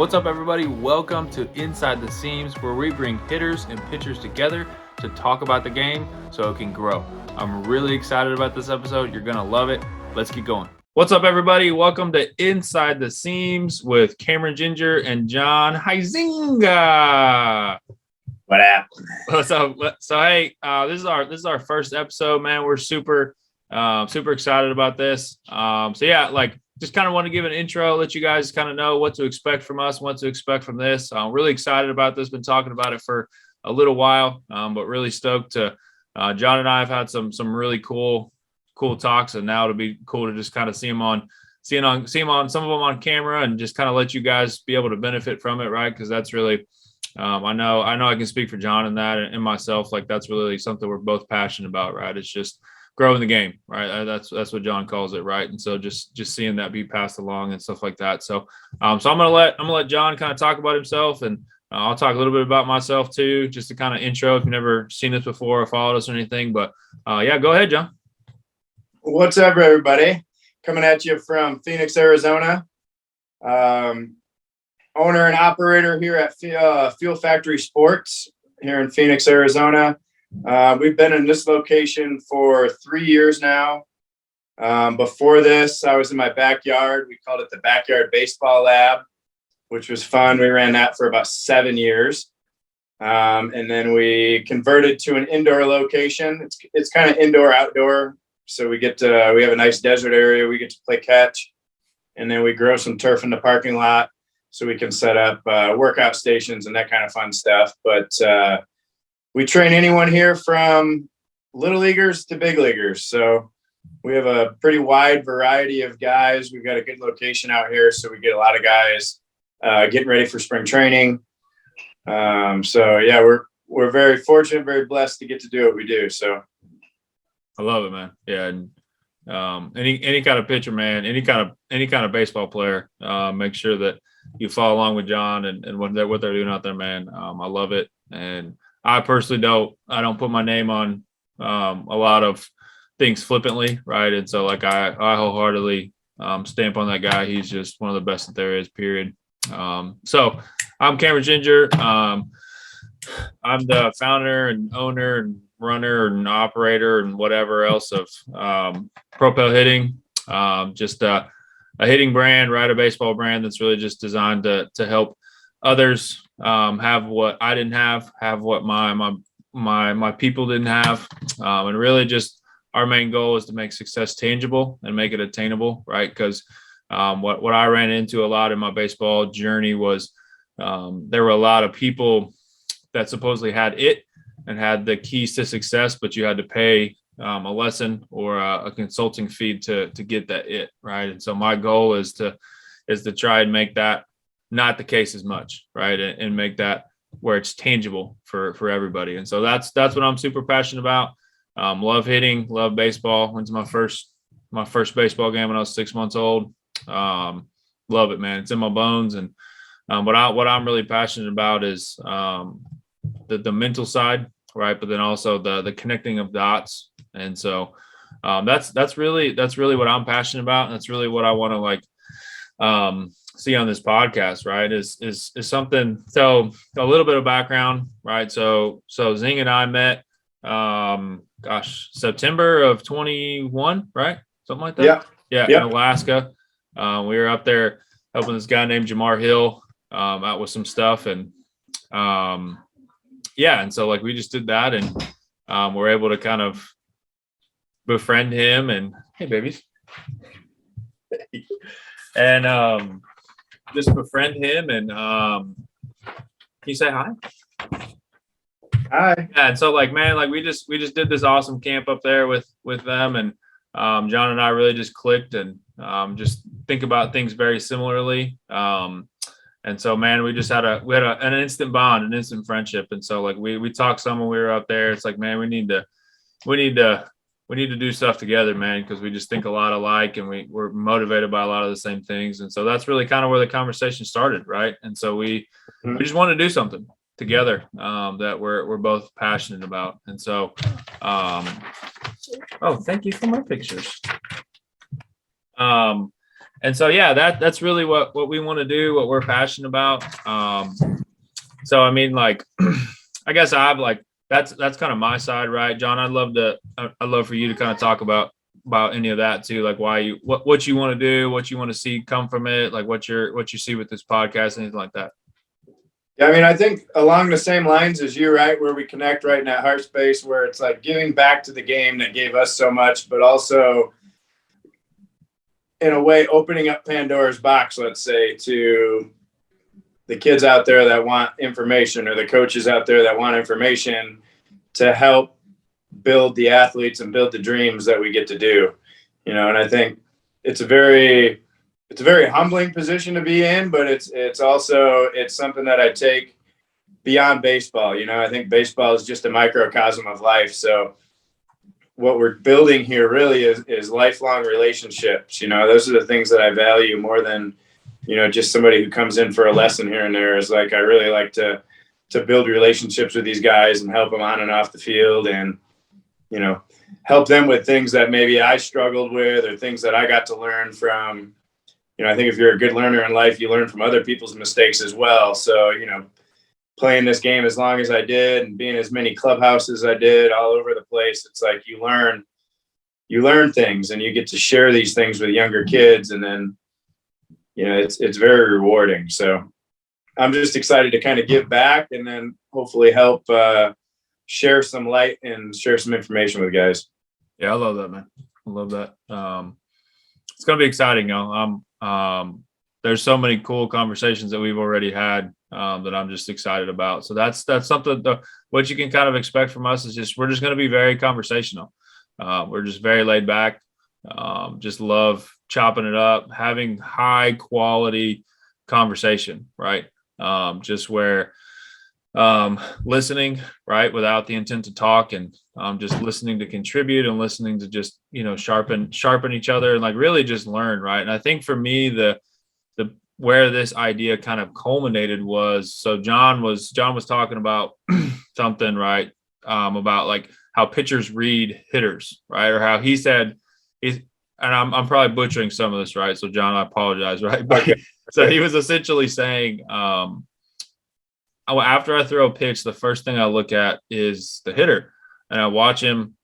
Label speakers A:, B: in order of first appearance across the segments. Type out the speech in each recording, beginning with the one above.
A: What's up, everybody? Welcome to Inside the Seams, where we bring hitters and pitchers together to talk about the game so it can grow. I'm really excited about this episode. You're going to love it. Let's get going. What's up, everybody? Welcome to Inside the Seams with Cameron Ginger and John Huizinga.
B: What happened?
A: What's up? So, hey, this is our first episode, man. We're super excited about this. Just kind of want to give an intro, let you guys kind of know what to expect from us, what to expect from this. I'm really excited about this. Been talking about it for a little while, but really stoked to. John and I have had some really cool talks, and now it'll be cool to just kind of see them on some of them on camera, and just kind of let you guys be able to benefit from it, right? Because that's really, I know I can speak for John in that and myself. Like, that's really something we're both passionate about, right? It's just growing the game, right? That's what John calls it, right? And so just seeing that be passed along and stuff like that. So I'm gonna let John kind of talk about himself, and I'll talk a little bit about myself too, just to kind of intro if you've never seen us before or followed us or anything. But yeah, go ahead, John.
B: What's up, everybody? Coming at you from Phoenix, Arizona. Owner and operator here at Fuel Factory Sports here in Phoenix, Arizona. We've been in this location for 3 years now. Before this, I was in my backyard. We called it the Backyard Baseball Lab, which was fun. We ran that for about 7 years. And then we converted to an indoor location. It's kind of indoor outdoor. So we have a nice desert area. We get to play catch, and then we grow some turf in the parking lot so we can set up workout stations and that kind of fun stuff. But we train anyone here from little leaguers to big leaguers. So we have a pretty wide variety of guys. We've got a good location out here, so we get a lot of guys getting ready for spring training. So yeah, we're very fortunate, very blessed to get to do what we do. So
A: I love it, man. Yeah, and any kind of pitcher, man, any kind of baseball player, make sure that you follow along with John and what they're doing out there, man. I love it, and I personally I don't put my name on a lot of things flippantly, right? And so, like, I wholeheartedly stamp on that guy. He's just one of the best that there is, period. So I'm Cameron Ginger. I'm the founder and owner and runner and operator and whatever else of Propel Hitting. Just a hitting brand, right? A baseball brand that's really just designed to help others have what I didn't have what my people didn't have, and really just our main goal is to make success tangible and make it attainable, right? Because what I ran into a lot in my baseball journey was there were a lot of people that supposedly had it and had the keys to success, but you had to pay a lesson or a consulting fee to get that it, right? And so my goal is to try and make that not the case as much, right? And make that where it's tangible for everybody. And so that's what I'm super passionate about. Love hitting, love baseball. Went to my first baseball game when I was 6 months old. Love it, man. It's in my bones. And what I'm really passionate about is the mental side, right? But then also the connecting of dots. And so that's really what I'm passionate about. And that's really what I want to see on this podcast, right? Is something. So a little bit of background, right? So Zing and I met, September of 21, right? Something like that. Yeah. In Alaska. We were up there helping this guy named Jamar Hill out with some stuff, and and so, like, we just did that, and we're able to kind of befriend him, and hey, babies, and just befriend him, and can you say hi?
B: Hi.
A: Yeah, and so, like, man, like, we just did this awesome camp up there with them, and John and I really just clicked, and just think about things very similarly. And so, man, we had an instant bond, an instant friendship. And so, like, we talked some when we were up there. It's like, man, we need to do stuff together, man, because we just think a lot alike, and we're motivated by a lot of the same things. And so that's really kind of where the conversation started, right? And so we just wanted to do something together that we're both passionate about. And so, thank you for my pictures. And so, yeah, that's really what we want to do, what we're passionate about. So, I mean, like, I guess I've like, that's kind of my side, right? John, I'd love for you to kind of talk about any of that too. Like what you want to do, what you want to see come from it, like what you see with this podcast, anything like that.
B: Yeah, I mean, I think along the same lines as you, right, where we connect right in that heart space, where it's like giving back to the game that gave us so much, but also in a way opening up Pandora's box, let's say, to the kids out there that want information, or the coaches out there that want information to help build the athletes and build the dreams that we get to do. And I think it's a very humbling position to be in, but it's also something that I take beyond baseball. I think baseball is just a microcosm of life. So what we're building here really is lifelong relationships. Those are the things that I value more than, just somebody who comes in for a lesson here and there. Is like, I really like to build relationships with these guys and help them on and off the field, and, help them with things that maybe I struggled with, or things that I got to learn from. I think if you're a good learner in life, you learn from other people's mistakes as well. So, playing this game as long as I did and being as many clubhouses I did all over the place, it's like you learn things, and you get to share these things with younger kids. And then, it's very rewarding. So I'm just excited to kind of give back, and then hopefully help share some light and share some information with guys.
A: Yeah, I love that, man. I love that. It's going to be exciting, there's so many cool conversations that we've already had that I'm just excited about. So that's something what you can kind of expect from us is we're just going to be very conversational. We're just very laid back. Just love chopping it up, having high quality conversation, right? Just where listening, right, without the intent to talk, and just listening to contribute, and listening to just sharpen each other, and like really just learn, right? And I think for me the where this idea kind of culminated was, so John was talking about something, right, about like how pitchers read hitters, right, or how he said and I'm probably butchering some of this, right? So John, I apologize, right? But so he was essentially saying, after I throw a pitch, the first thing I look at is the hitter, and I watch him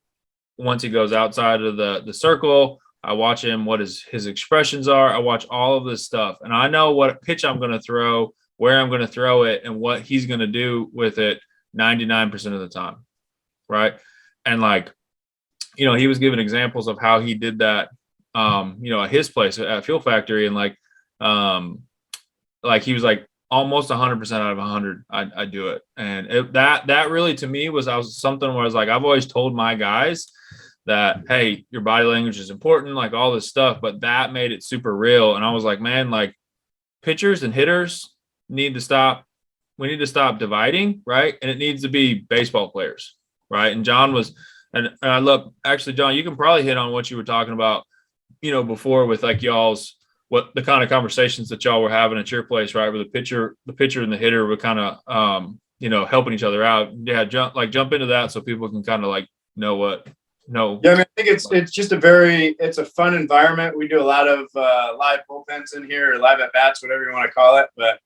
A: once he goes outside of the circle. I watch him, what his expressions are. I watch all of this stuff, and I know what pitch I'm going to throw, where I'm going to throw it, and what he's going to do with it 99% of the time, right? And like, he was giving examples of how he did that, at his place at Fuel Factory, and like he was like, almost 100% out of 100, I do it. And that really to me was something where I was like, I've always told my guys that, hey, your body language is important, like all this stuff, but that made it super real. And I was like, man, like pitchers and hitters need to stop. We need to stop dividing, right? And it needs to be baseball players, right? And John was, and I love, actually, John, you can probably hit on what you were talking about, before with like y'all's, what the kind of conversations that y'all were having at your place, right? Where the pitcher and the hitter were kind of, helping each other out. Yeah. Jump into that so people can kind of like know what. No.
B: Yeah, I mean, I think it's just it's a fun environment. We do a lot of live bullpens in here, or live at bats, whatever you want to call it. But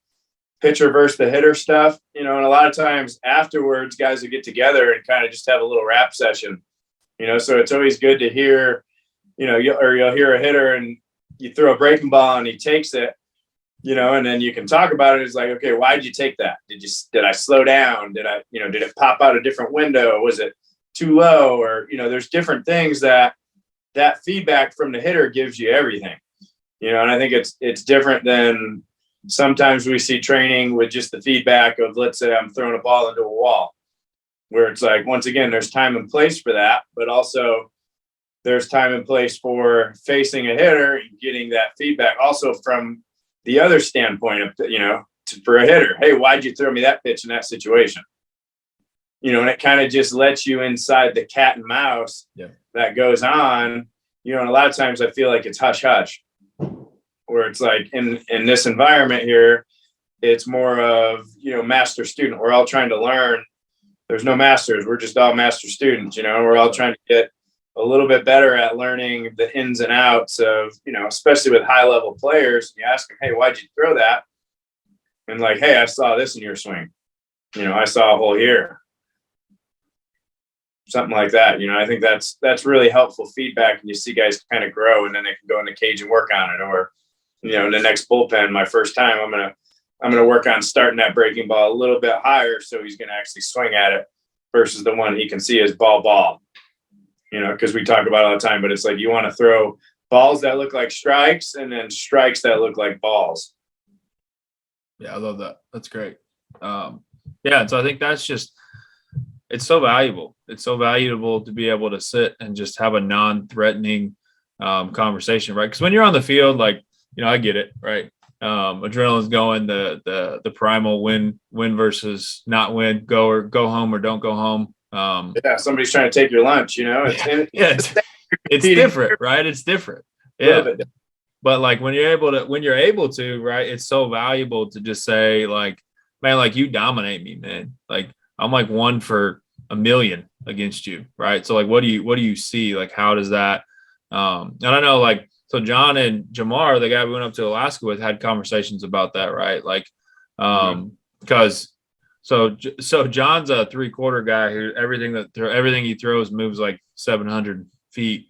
B: pitcher versus the hitter stuff, and a lot of times afterwards, guys will get together and kind of just have a little rap session. So it's always good to hear, you'll hear a hitter and you throw a breaking ball and he takes it, and then you can talk about it. It's like, okay, why did you take that? Did I slow down? Did it pop out a different window? Was it too low? Or, there's different things that feedback from the hitter gives you everything, and I think it's different than sometimes we see training with just the feedback of, let's say I'm throwing a ball into a wall, where it's like, once again, there's time and place for that, but also there's time and place for facing a hitter and getting that feedback also from the other standpoint of, for a hitter, hey, why'd you throw me that pitch in that situation? And it kind of just lets you inside the cat and mouse that goes on, and a lot of times I feel like it's hush hush, where it's like in this environment here, it's more of, master student. We're all trying to learn. There's no masters. We're just all master students. We're all trying to get a little bit better at learning the ins and outs of, especially with high level players. You ask them, hey, why'd you throw that? And like, hey, I saw this in your swing. I saw a hole here. Something like that. I think that's really helpful feedback, and you see guys kind of grow, and then they can go in the cage and work on it. Or, in the next bullpen, my first time, I'm gonna work on starting that breaking ball a little bit higher, so he's gonna actually swing at it versus the one he can see as ball. Because we talk about it all the time, but it's like you want to throw balls that look like strikes and then strikes that look like balls.
A: Yeah, I love that. That's great. Yeah, and so I think that's just, it's so valuable. It's so valuable to be able to sit and just have a non-threatening conversation, right? Because when you're on the field, like, I get it, right? Adrenaline's going, the primal win versus not win, go home or don't go home.
B: Yeah, somebody's trying to take your lunch,
A: It's different, right? It's different. Yeah. But like when you're able to, right, it's so valuable to just say, like, man, like, you dominate me, man. Like, I'm like 1 for a million against you, right? So like, what do you see? Like, how does that? And I know, like, so John and Jamar, the guy we went up to Alaska with, had conversations about that, right? Like, because so John's a 3/4 guy who everything he throws moves like 700 feet,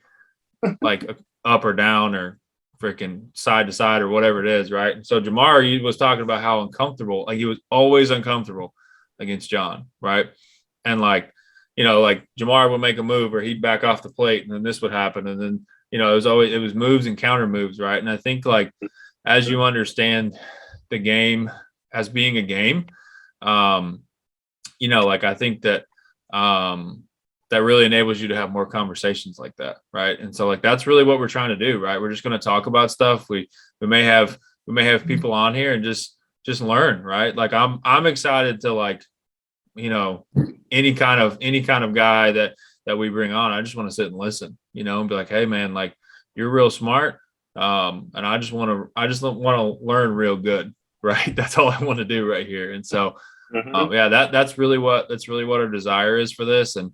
A: like up or down or freaking side to side or whatever it is, right? And so Jamar, he was talking about how uncomfortable, like, he was always uncomfortable against John, right? And like, like Jamar would make a move or he'd back off the plate, and then this would happen, and then it was moves and counter moves, right? And I think, like, as you understand the game as being a game, like, I think that that really enables you to have more conversations like that, right? And so, like, that's really what we're trying to do, right? We're just going to talk about stuff. We may have people on here and just learn, right? Like, I'm excited to, like, any kind of guy that we bring on. I just want to sit and listen, and be like, hey man, like, you're real smart, and I just want to learn real good, right? That's all I want to do right here. And so yeah, that's really what our desire is for this. And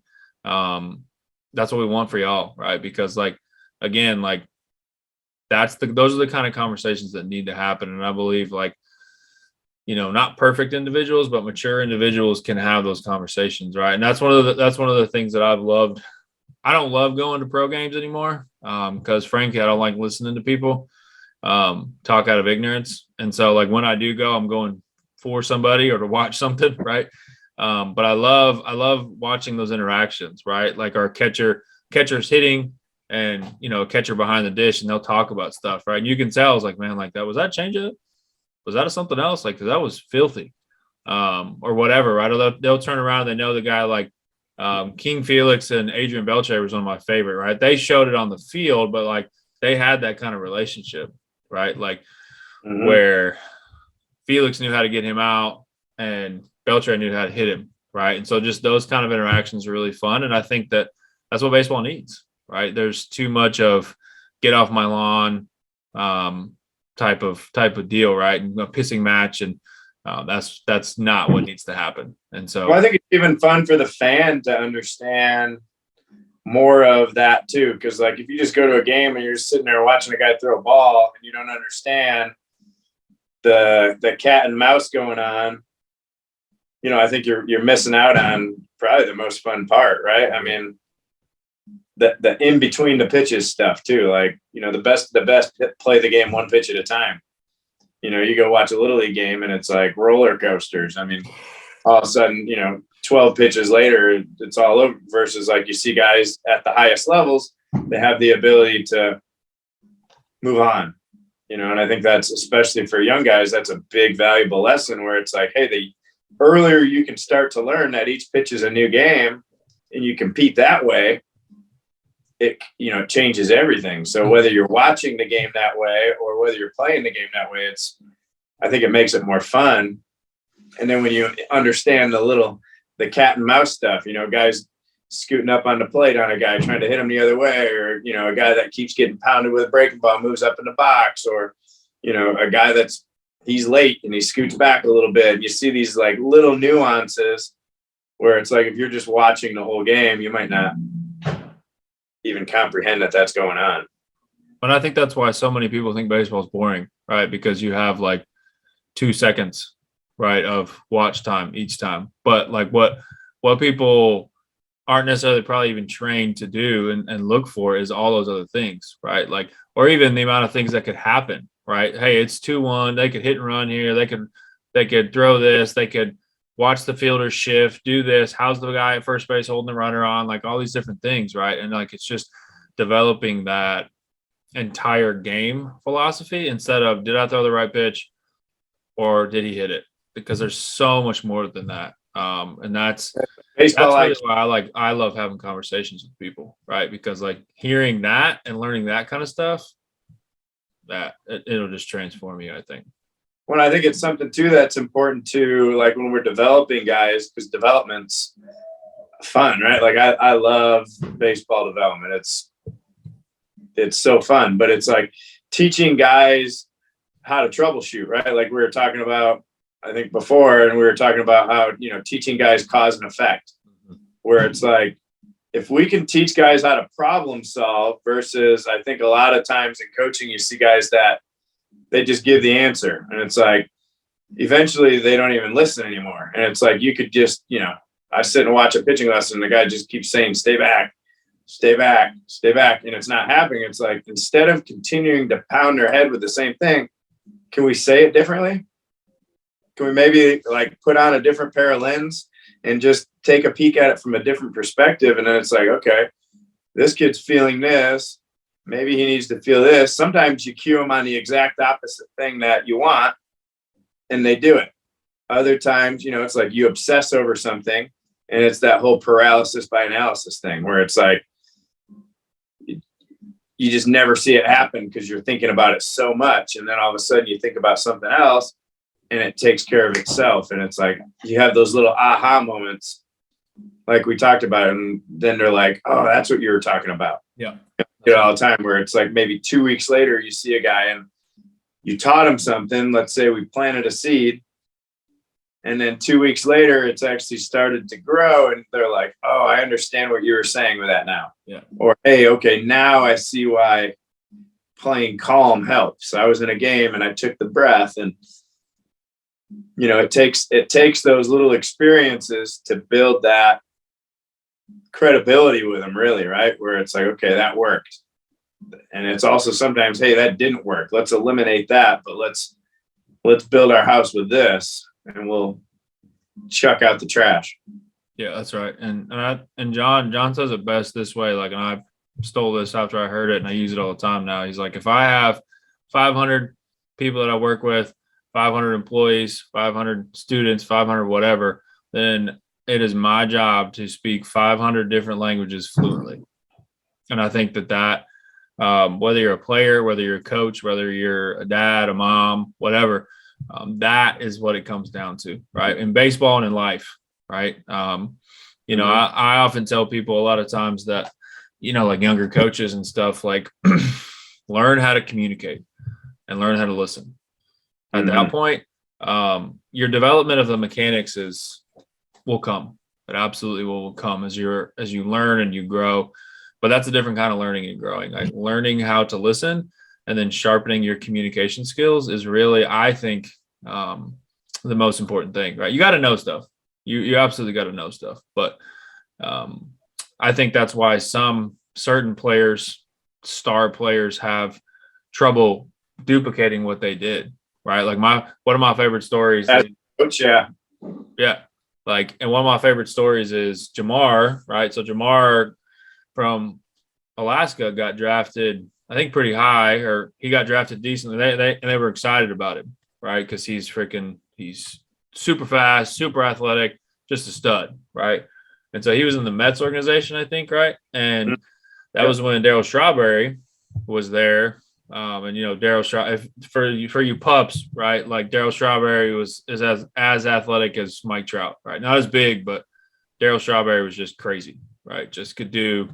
A: that's what we want for y'all, right? Because, like, again, like, those are the kind of conversations that need to happen. And I believe, like, not perfect individuals, but mature individuals can have those conversations, right? And that's one of the things that I've loved. I don't love going to pro games anymore because, frankly, I don't like listening to people talk out of ignorance. And so, like, when I do go, I'm going for somebody or to watch something, right? But I love watching those interactions, right? Like, our catcher's hitting, and a catcher behind the dish, and they'll talk about stuff, right? And you can tell, it's like, man, like, was that changeup? Was that something else? Like, because that was filthy, or whatever, right? Or they'll turn around. They know the guy, like King Felix and Adrian Beltre was one of my favorite, right? They showed it on the field, but, like, they had that kind of relationship, right? Like, where Felix knew how to get him out and Beltre knew how to hit him, right? And so just those kind of interactions are really fun. And I think that that's what baseball needs, right? There's too much of get off my lawn type of deal, right? And a pissing match, and that's not what needs to happen. And so,
B: well, I think it's even fun for the fan to understand more of that too, because, like, if you just go to a game and you're just sitting there watching a guy throw a ball and you don't understand the cat and mouse going on, I think you're missing out on probably the most fun part, right? I mean, the in between the pitches stuff too, like, the best play the game one pitch at a time. You go watch a little league game and it's like roller coasters. I mean, all of a sudden, 12 pitches later, it's all over, versus, like, you see guys at the highest levels, they have the ability to move on, and I think that's, especially for young guys, that's a big valuable lesson, where it's like, hey, the earlier you can start to learn that each pitch is a new game and you compete that way, it changes everything. So whether you're watching the game that way or whether you're playing the game that way, I think it makes it more fun. And then when you understand the cat and mouse stuff, guys scooting up on the plate on a guy trying to hit him the other way, or a guy that keeps getting pounded with a breaking ball moves up in the box, or a guy he's late and he scoots back a little bit. You see these, like, little nuances where it's like, if you're just watching the whole game, you might not even comprehend that that's going on.
A: But I think that's why so many people think baseball is boring, right? Because you have like 2 seconds, right, of watch time each time. But like what people aren't necessarily probably even trained to do and look for is all those other things, right? Like, or even the amount of things that could happen, right? Hey, it's 2-1. They could hit and run here. They could throw this. They could watch the fielder shift, do this. How's the guy at first base holding the runner on? Like all these different things, right? And like it's just developing that entire game philosophy instead of did I throw the right pitch or did he hit it? Because there's so much more than that. And that's
B: Baseball,
A: really why I love having conversations with people, right? Because like hearing that and learning that kind of stuff, that it'll just transform you, I think.
B: Well, I think it's something too that's important to like when we're developing guys, because development's fun, right? Like I love baseball development. It's so fun, but it's like teaching guys how to troubleshoot, right? Like we were talking about, I think before, and we were talking about how, teaching guys cause and effect, where it's like, if we can teach guys how to problem solve versus I think a lot of times in coaching, you see guys that they just give the answer and it's like, eventually they don't even listen anymore. And it's like, you could just, I sit and watch a pitching lesson and the guy just keeps saying, stay back, stay back, stay back. And it's not happening. It's like, instead of continuing to pound their head with the same thing, can we say it differently? Can we maybe like put on a different pair of lens and just take a peek at it from a different perspective? And then it's like, okay, this kid's feeling this. Maybe he needs to feel this. Sometimes you cue them on the exact opposite thing that you want and they do it. Other times, it's like you obsess over something and it's that whole paralysis by analysis thing where it's like, you just never see it happen because you're thinking about it so much. And then all of a sudden you think about something else and it takes care of itself. And it's like, you have those little aha moments, like we talked about. And then they're like, oh, that's what you were talking about.
A: Yeah.
B: All the time where it's like maybe 2 weeks later, you see a guy and you taught him something. Let's say we planted a seed. And then 2 weeks later, it's actually started to grow. And they're like, oh, I understand what you were saying with that now.
A: Yeah.
B: Or, hey, okay, now I see why playing calm helps. I was in a game and I took the breath and, it takes those little experiences to build that credibility with them, really, right? Where it's like, okay, that worked. And it's also sometimes, hey, that didn't work. Let's eliminate that, but let's build our house with this and we'll chuck out the trash.
A: Yeah, that's right. And John says it best this way. Like, and I stole this after I heard it and I use it all the time now. He's like, if I have 500 people that I work with, 500 employees, 500 students, 500 whatever, then it is my job to speak 500 different languages fluently. And I think that whether you're a player, whether you're a coach, whether you're a dad, a mom, whatever, that is what it comes down to, right? In baseball and in life, right? I often tell people a lot of times that, like younger coaches and stuff, like learn how to communicate and learn how to listen. At that point, your development of the mechanics will come. It absolutely will come as you learn and you grow. But that's a different kind of learning and growing. Like learning how to listen and then sharpening your communication skills is really, I think, the most important thing, right? You got to know stuff. You absolutely got to know stuff. But I think that's why some certain players, star players, have trouble duplicating what they did. Right. Like one of my favorite stories. Yeah. Like, and one of my favorite stories is Jamar, right? So Jamar from Alaska got drafted, I think pretty high, or he got drafted decently. They were excited about him, right? Because he's super fast, super athletic, just a stud, right? And so he was in the Mets organization, I think, right? And that was when Darryl Strawberry was there. And Darryl, for you pups, right? Like Darryl Strawberry is as athletic as Mike Trout, right? Not as big, but Darryl Strawberry was just crazy, right? Just could do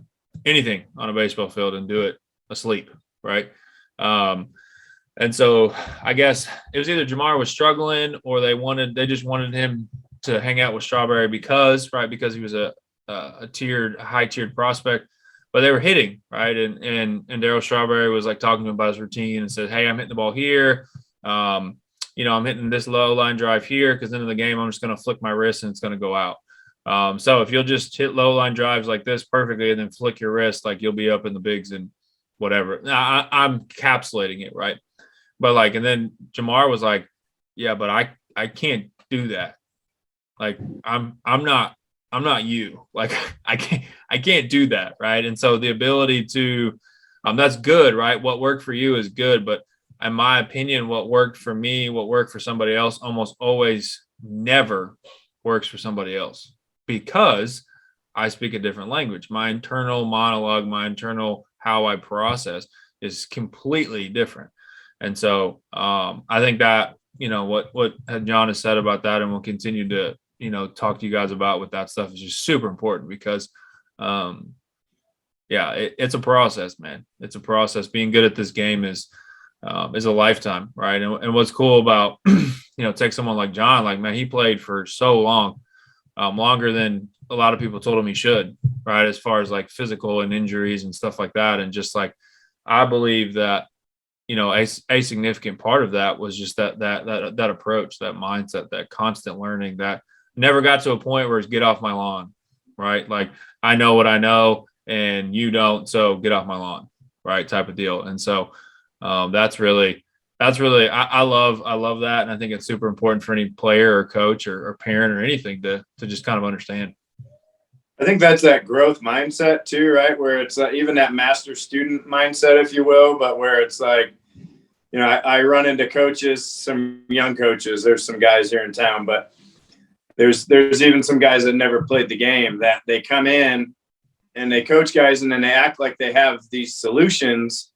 A: anything on a baseball field and do it asleep, right? And so I guess it was either Jamar was struggling or they just wanted him to hang out with Strawberry because he was a high tiered prospect. but they were hitting, right? And Darryl Strawberry was like talking to him about his routine and said, hey, I'm hitting the ball here. I'm hitting this low line drive here because into the game, I'm just going to flick my wrist and it's going to go out. So if you'll just hit low line drives like this perfectly and then flick your wrist, like you'll be up in the bigs and whatever. Now, I'm encapsulating it, right? But like, and then Jamar was like, yeah, but I can't do that. Like I'm not you. Like I can't do that, right? And so the ability to that's good, right? What worked for you is good, but in my opinion, what worked for me, what worked for somebody else almost always never works for somebody else because I speak a different language. My internal monologue, my internal how I process is completely different. And so I think that, what John has said about that, and we'll continue to, talk to you guys about with that stuff is just super important because, it's a process, man. It's a process. Being good at this game is a lifetime, right? And what's cool about, take someone like John, like, man, he played for so long, longer than a lot of people told him he should, right? As far as like physical and injuries and stuff like that. And just like, I believe that, a significant part of that was just that approach, that mindset, that constant learning that never got to a point where it's get off my lawn, right? Like I know what I know and you don't, so get off my lawn, right? Type of deal. And so that's really, I love that. And I think it's super important for any player or coach or parent or anything to just kind of understand.
B: I think that's that growth mindset too, right? Where it's even that master student mindset, if you will, but where it's like, I run into coaches, some young coaches, there's some guys here in town, but there's even some guys that never played the game that they come in and they coach guys and then they act like they have these solutions,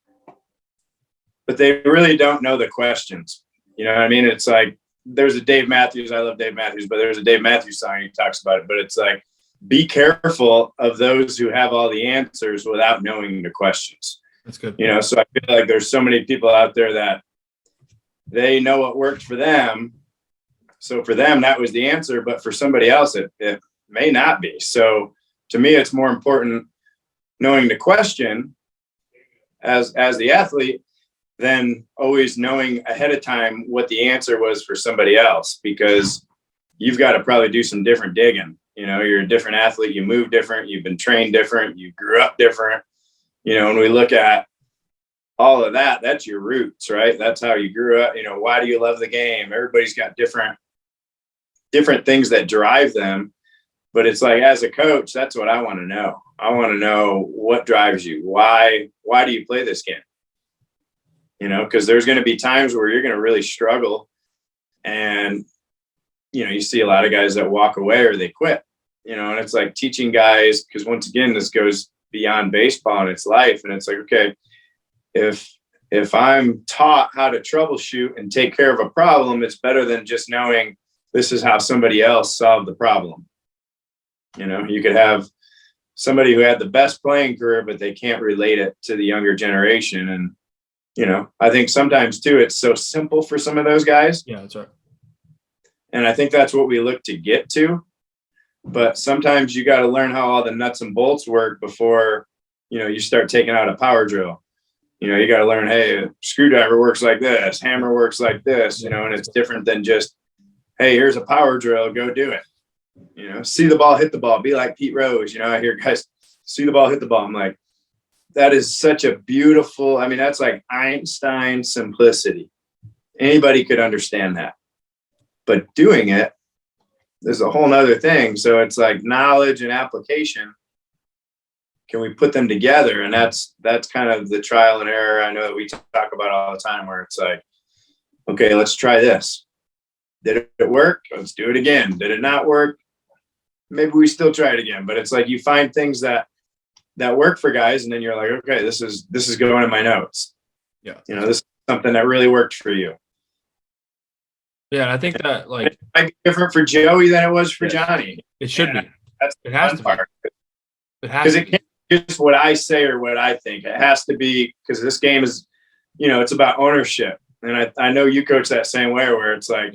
B: but they really don't know the questions. You know what I mean? It's like, there's a Dave Matthews, I love Dave Matthews, but there's a Dave Matthews song, he talks about it, but it's like, be careful of those who have all the answers without knowing the questions.
A: That's good.
B: So I feel like there's so many people out there that they know what worked for them. So for them, that was the answer, but for somebody else, it may not be. So to me, it's more important knowing the question as the athlete than always knowing ahead of time what the answer was for somebody else, because you've got to probably do some different digging. You're a different athlete, you move different, you've been trained different, you grew up different. When we look at all of that, that's your roots, right? That's how you grew up. Why do you love the game? Everybody's got different things that drive them. But it's like, as a coach, that's what I want to know. I want to know what drives you. Why do you play this game? Because there's going to be times where you're going to really struggle. And, you see a lot of guys that walk away or they quit, and it's like teaching guys, because once again, this goes beyond baseball and it's life. And it's like, okay, if I'm taught how to troubleshoot and take care of a problem, it's better than just knowing this is how somebody else solved the problem. You could have somebody who had the best playing career, but they can't relate it to the younger generation. And, I think sometimes too, it's so simple for some of those guys.
A: Yeah, that's right.
B: And I think that's what we look to get to. But sometimes you got to learn how all the nuts and bolts work before, you start taking out a power drill. You got to learn, hey, a screwdriver works like this, hammer works like this, and it's different than just, hey, here's a power drill, go do it. See the ball, hit the ball, be like Pete Rose. I hear guys see the ball, hit the ball. I'm like, that is such a beautiful, that's like Einstein simplicity. Anybody could understand that. But doing it is a whole nother thing. So it's like knowledge and application. Can we put them together? And that's kind of the trial and error. I know that we talk about all the time, where it's like, okay, let's try this. Did it work? Let's do it again. Did it not work? Maybe we still try it again. But it's like you find things that work for guys, and then you're like, okay, this is going in my notes.
A: Yeah.
B: This is something that really worked for you.
A: Yeah, and I think that like
B: it might be different for Joey than it was for Johnny.
A: It should be.
B: It
A: has to
B: part.
A: be.
B: Because it can't be just what I say or what I think. It has to be, because this game is, it's about ownership. And I know you coach that same way, where it's like,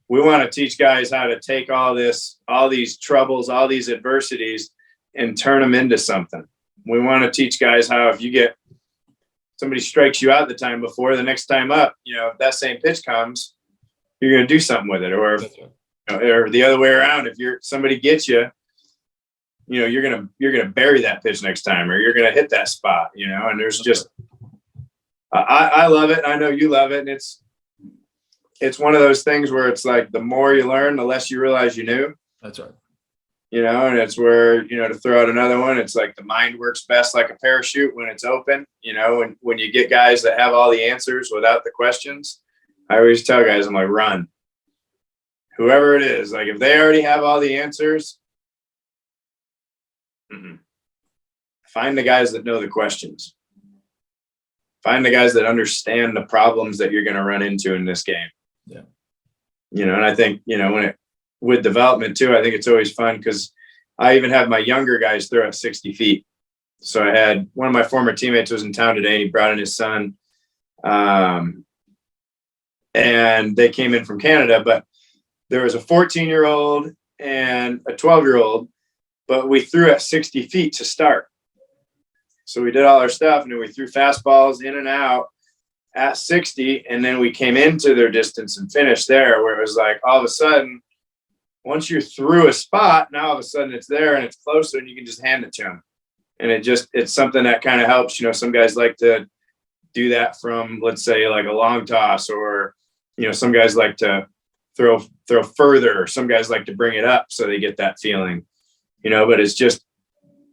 B: we want to teach guys how to take all these troubles, all these adversities, and turn them into something. We want to teach guys how, if you get somebody strikes you out the time before, the next time up, if that same pitch comes, you're going to do something with it. Or or the other way around, if somebody gets you, you're gonna bury that pitch next time, or you're gonna hit that spot, and there's just, I love it. I know you love it. And it's one of those things where it's like, the more you learn, the less you realize you knew.
A: That's right.
B: And it's where, to throw out another one, it's like the mind works best like a parachute when it's open, when you get guys that have all the answers without the questions. I always tell guys, I'm like, run. Whoever it is, like, if they already have all the answers, find the guys that know the questions. Find the guys that understand the problems that you're going to run into in this game.
A: Yeah.
B: And I think, with development too, I think it's always fun, because I even have my younger guys throw at 60 feet. So I had one of my former teammates was in town today, and he brought in his son. And they came in from Canada, but there was a 14-year-old and a 12-year-old, but we threw at 60 feet to start. So we did all our stuff, and then we threw fastballs in and out at 60. And then we came into their distance and finished there, where it was like, all of a sudden, once you're through a spot, now all of a sudden it's there and it's closer, and you can just hand it to them. And it's something that kind of helps. Some guys like to do that from, let's say, like a long toss, or, some guys like to throw further. Some guys like to bring it up so they get that feeling, but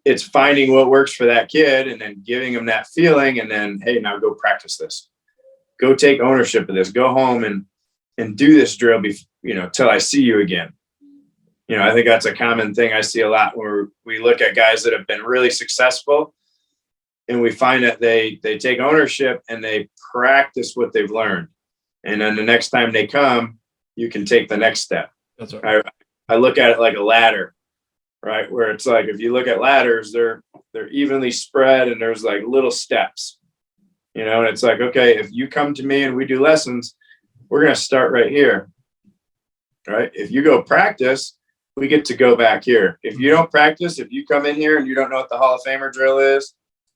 B: it's finding what works for that kid, and then giving them that feeling, and then, hey, now go practice this. Go take ownership of this. Go home and do this drill, till I see you again. I think that's a common thing I see a lot, where we look at guys that have been really successful, and we find that they take ownership and they practice what they've learned. And then the next time they come, you can take the next step.
A: That's right.
B: I look at it like a ladder, right? Where it's like, if you look at ladders, they're evenly spread, and there's like little steps, and it's like, okay, if you come to me and we do lessons, we're going to start right here, right? If you go practice, we get to go back here. If you don't practice, if you come in here and you don't know what the Hall of Famer drill is,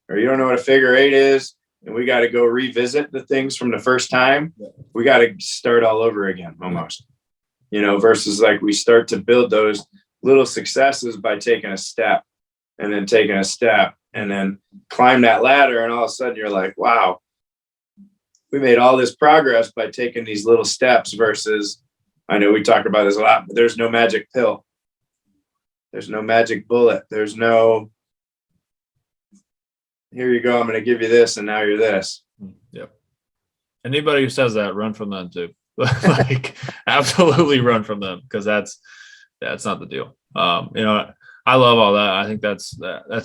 B: or you don't know what a figure eight is, and we got to go revisit the things from the first time, we got to start all over again, almost, versus like we start to build those little successes by taking a step, and then taking a step, and then climb that ladder. And all of a sudden you're like, wow, we made all this progress by taking these little steps, versus, I know we talk about this a lot, but there's no magic pill. There's no magic bullet. There's no, here you go, I'm going to give you this, and now you're this.
A: Yep. Anybody who says that, run from them too. Like, absolutely run from them, because that's not the deal. I love all that. I think that's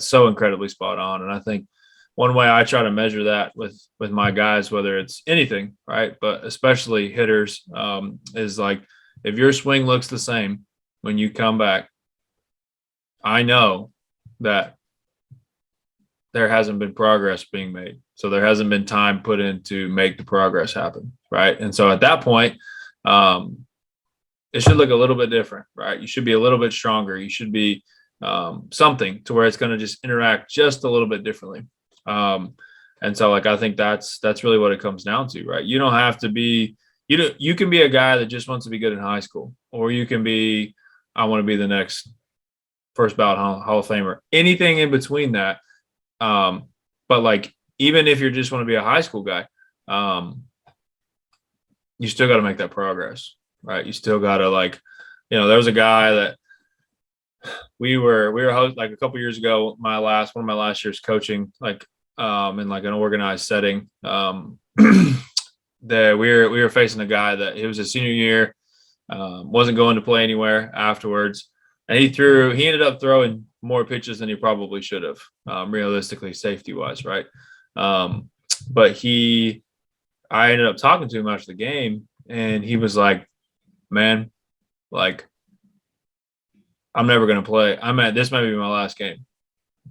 A: so incredibly spot on. And I think one way I try to measure that with my guys, whether it's anything, right, but especially hitters, is like, if your swing looks the same when you come back, I know that there hasn't been progress being made. So there hasn't been time put in to make the progress happen, right? And so at that point, it should look a little bit different, right? You should be a little bit stronger. You should be something to where it's going to just interact just a little bit differently. And so, like, I think that's really what it comes down to, right? You don't have to be, you can be a guy that just wants to be good in high school, or you can be, I want to be the next first ballot Hall of Famer, anything in between that. But like, even if you just want to be a high school guy, you still got to make that progress, right? You still got to, like, there was a guy that we were like a couple years ago, one of my last years coaching, like, in like an organized setting, that we were facing a guy that it was his senior year, wasn't going to play anywhere afterwards. And he ended up throwing more pitches than he probably should have, realistically, safety wise. Right. But I ended up talking to him after the game, and he was like, man, like, I'm never going to play. This might be my last game.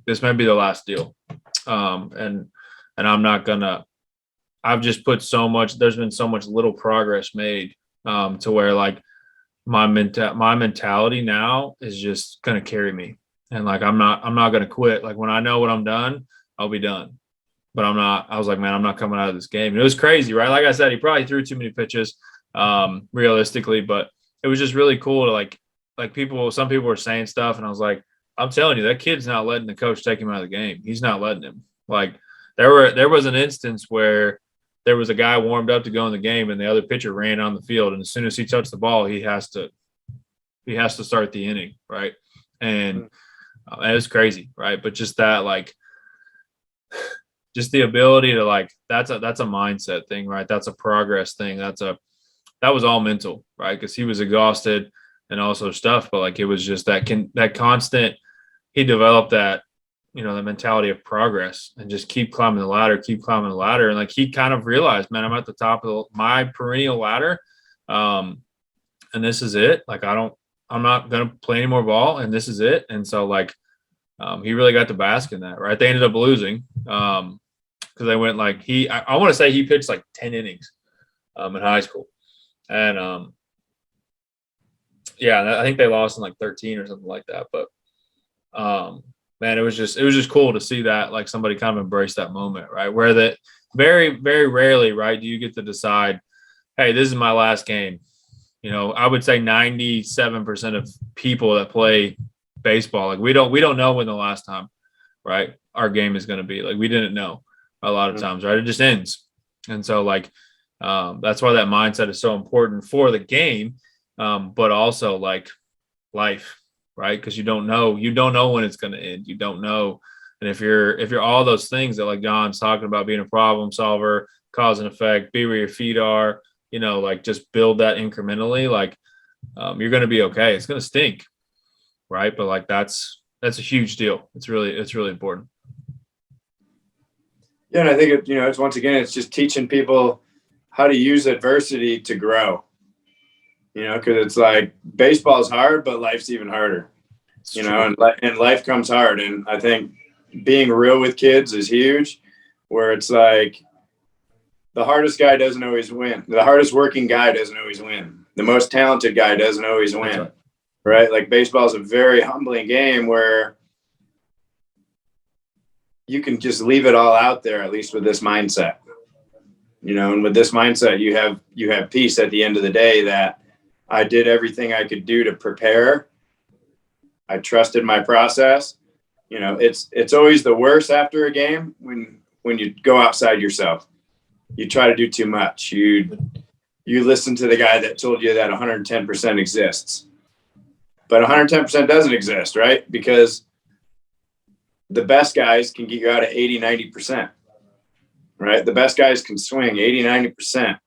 A: This might be the last deal. And I'm not gonna, I've just put so much, there's been so much little progress made, to where, like, my mentality now is just going to carry me. And like, I'm not going to quit. Like when I know what I'm done, I'll be done. But I was like, man, I'm not coming out of this game. And it was crazy, right? Like I said, he probably threw too many pitches, realistically, but it was just really cool to like some people were saying stuff. And I was like, I'm telling you, that kid's not letting the coach take him out of the game. He's not letting him. Like there was an instance where there was a guy warmed up to go in the game and the other pitcher ran on the field. And as soon as he touched the ball, he has to start the inning. Right. And it was crazy. Right. But just that, like, just the ability to like, that's a mindset thing, right? That's a progress thing. That was all mental, right? Cause he was exhausted and also stuff, but like, it was just that constant, he developed that, the mentality of progress and just keep climbing the ladder. And like, he kind of realized, man, I'm at the top of my perennial ladder. And this is it. Like, I'm not going to play any more ball and this is it. And so like, he really got to bask in that, right? They ended up losing because they went like I want to say he pitched like 10 innings in high school. And I think they lost in like 13 or something like that. But man, it was just cool to see that, like, somebody kind of embrace that moment, right? Where that very, very rarely, right, do you get to decide, hey, this is my last game. I would say 97% of people that play baseball, like we don't know when the last time, right, our game is going to be. Like, we didn't know a lot of times, right? It just ends. And so like that's why that mindset is so important for the game, but also like life, right? Because you don't know when it's going to end. You don't know. And if you're all those things that, like John's talking about, being a problem solver, cause and effect, be where your feet are, like just build that incrementally, like you're going to be okay. It's going to stink, right? But like that's a huge deal. It's really important.
B: Yeah, and I think it's once again, it's just teaching people how to use adversity to grow. Because it's like baseball's hard, but life's even harder. And life comes hard. And I think being real with kids is huge. Where it's like the hardest guy doesn't always win. The hardest working guy doesn't always win. The most talented guy doesn't always win. Right? Like, baseball is a very humbling game where you can just leave it all out there, at least with this mindset. And with this mindset, you have peace at the end of the day that I did everything I could do to prepare. I trusted my process. It's always the worst after a game when you go outside yourself. You try to do too much. You listen to the guy that told you that 110% exists. But 110% doesn't exist, right? Because the best guys can get you out of 80, 90%, right? The best guys can swing 80, 90%,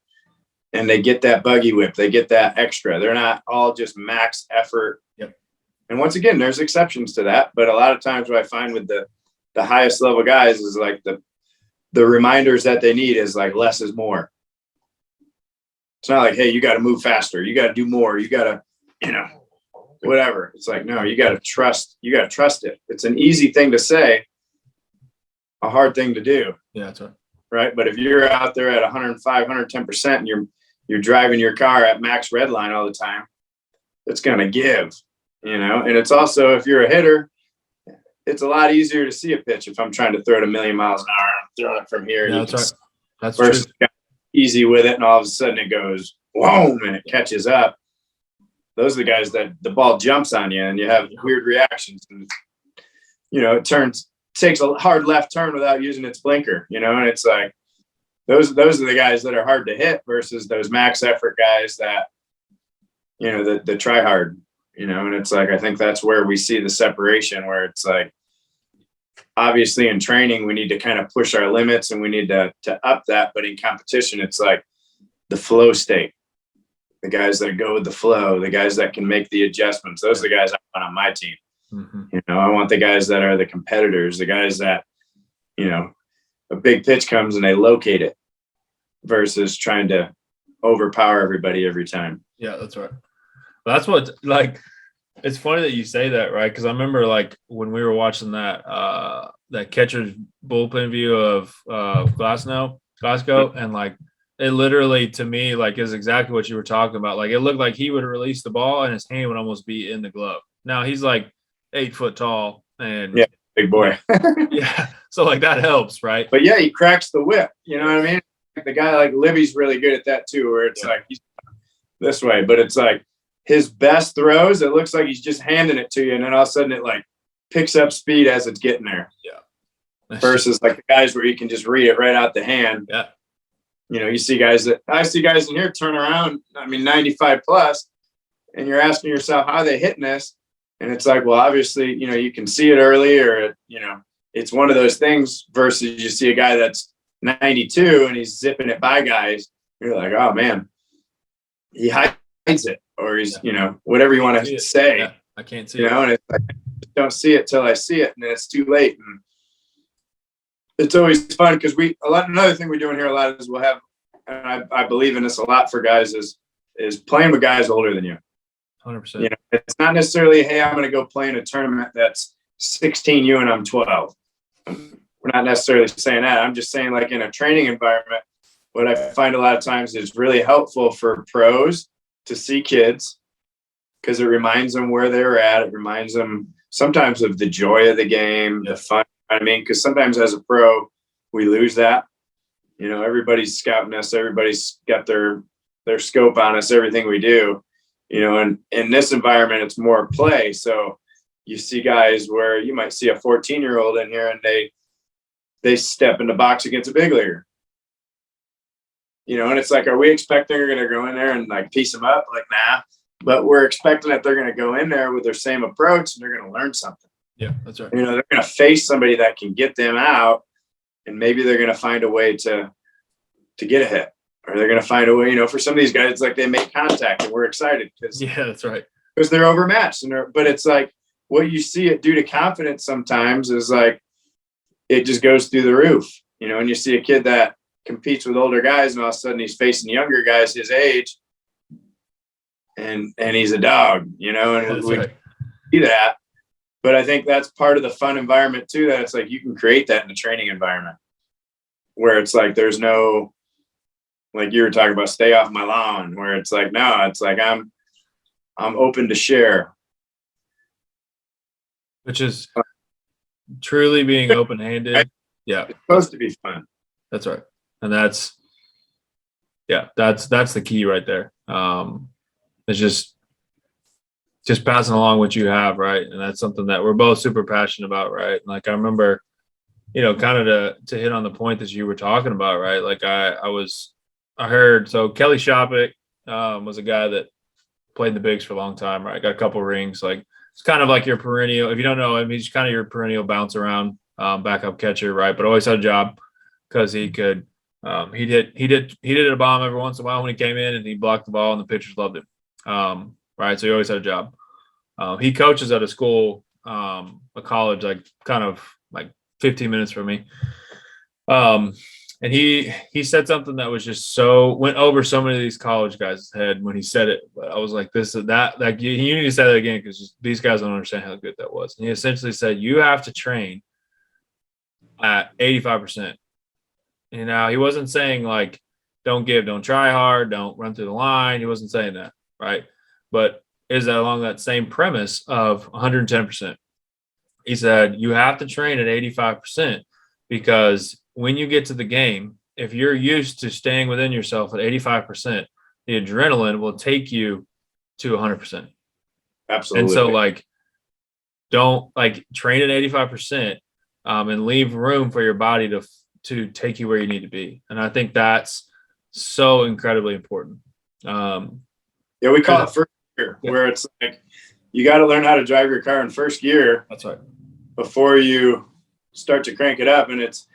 B: and they get that buggy whip. They get that extra. They're not all just max effort.
A: Yep.
B: And once again, there's exceptions to that. But a lot of times what I find with the highest level guys is like the reminders that they need is like less is more. It's not like, hey, you got to move faster. You got to do more. You got to, whatever. It's like, no, you got to trust it. It's an easy thing to say, a hard thing to do.
A: Yeah, that's right.
B: Right. But if you're out there at 105, 110% and you're driving your car at max red line all the time, it's going to give, and it's also, if you're a hitter, it's a lot easier to see a pitch. If I'm trying to throw it 1,000,000 miles an hour, I'm throwing it from here.
A: Yeah, that's right. That's
B: versus
A: true.
B: Easy with it. And all of a sudden it goes, whoa, and it catches up. Those are the guys that the ball jumps on you and you have weird reactions. And, it takes a hard left turn without using its blinker, and it's like, those are the guys that are hard to hit versus those max effort guys that, the try hard, and it's like, I think that's where we see the separation, where it's like, obviously in training, we need to kind of push our limits and we need to up that. But in competition, it's like the flow state. The guys that go with the flow, the guys that can make the adjustments, those are the guys I want on my team.
A: Mm-hmm.
B: I want the guys that are the competitors, the guys that, a big pitch comes and they locate it versus trying to overpower everybody every time.
A: Yeah, that's right. That's what, like, it's funny that you say that, right? Because I remember, like, when we were watching that catcher's bullpen view of Glasgow, and like, it literally, to me, like, is exactly what you were talking about. Like, it looked like he would release the ball and his hand would almost be in the glove. Now he's like 8 foot tall, and
B: yeah, big boy.
A: yeah, so like that helps, right?
B: But yeah, he cracks the whip. You know what I mean? The guy like Libby's really good at that too, where it's like he's this way, but it's like his best throws, it looks like he's just handing it to you, and then all of a sudden it like picks up speed as it's getting there.
A: Yeah.
B: Versus like the guys where you can just read it right out the hand.
A: Yeah.
B: You know, I see guys in here turn around, I mean, 95 plus, and you're asking yourself how they hitting this. And it's like, well, obviously, you know, you can see it early, or, you know, it's one of those things versus you see a guy that's 92 and he's zipping it by guys. You're like, oh man, he hides it, or he's, you know, whatever you want to say.
A: Yeah. I can't see
B: you know, and it's like, I don't see it till I see it, and then it's too late. And it's always fun because another thing we do in here a lot is we'll have, and I believe in this a lot for guys, is playing with guys older than you.
A: 100%.
B: You know, it's not necessarily, hey, I'm going to go play in a tournament that's 16U and I'm 12. We're not necessarily saying that. I'm just saying, like, in a training environment, what I find a lot of times is really helpful for pros to see kids, because it reminds them where they were at. It reminds them sometimes of the joy of the game, the fun. I mean, because sometimes as a pro, we lose that. You know, everybody's scouting us. Everybody's got their scope on us, everything we do. You know, and in this environment, it's more play. So you see guys where you might see a 14-year-old in here and they step in the box against a big leaguer. You know, and it's like, are we expecting they're going to go in there and like piece them up? Like, nah. But we're expecting that they're going to go in there with their same approach and they're going to learn something.
A: Yeah, that's right.
B: You know, they're going to face somebody that can get them out, and maybe they're going to find a way to get a hit, or they're going to find a way. You know, for some of these guys, it's like they make contact, and we're excited because
A: that's right,
B: because they're overmatched. But it's like what you see it do to confidence sometimes is like it just goes through the roof. You know, and you see a kid that competes with older guys, and all of a sudden he's facing younger guys his age, and he's a dog. You know, and we see that. But I think that's part of the fun environment too, that it's like you can create that in a training environment where it's like there's no, like you were talking about, stay off my lawn, where it's like, no, it's like I'm open to share.
A: Which is truly being open-handed. Yeah.
B: It's supposed to be fun.
A: That's right. And that's the key right there. It's just passing along what you have, right? And that's something that we're both super passionate about, right? Like I remember, you know, kind of to hit on the point that you were talking about, right? Like I heard, so Kelly Shoppick was a guy that played in the bigs for a long time, right? Got a couple rings. Like it's kind of like your perennial, if you don't know him, he's kind of your perennial bounce around backup catcher, right? But always had a job because he could, he did a bomb every once in a while when he came in, and he blocked the ball and the pitchers loved him. Right. So he always had a job. He coaches at a school, a college, like kind of like 15 minutes from me. And he said something that was just went over so many of these college guys' head when he said it. But I was like, like you need to say that again, because these guys don't understand how good that was. And he essentially said, you have to train at 85%. You know, he wasn't saying like, don't try hard, don't run through the line. He wasn't saying that. Right. But is that along that same premise of 110%? He said, you have to train at 85%, because when you get to the game, if you're used to staying within yourself at 85%, the adrenaline will take you to 100%.
B: Absolutely.
A: And so like, don't like train at 85% and leave room for your body to take you where you need to be. And I think that's so incredibly important.
B: Yeah, we call it first gear, where it's like you got to learn how to drive your car in first gear.
A: That's right.
B: Before you start to crank it up. And it's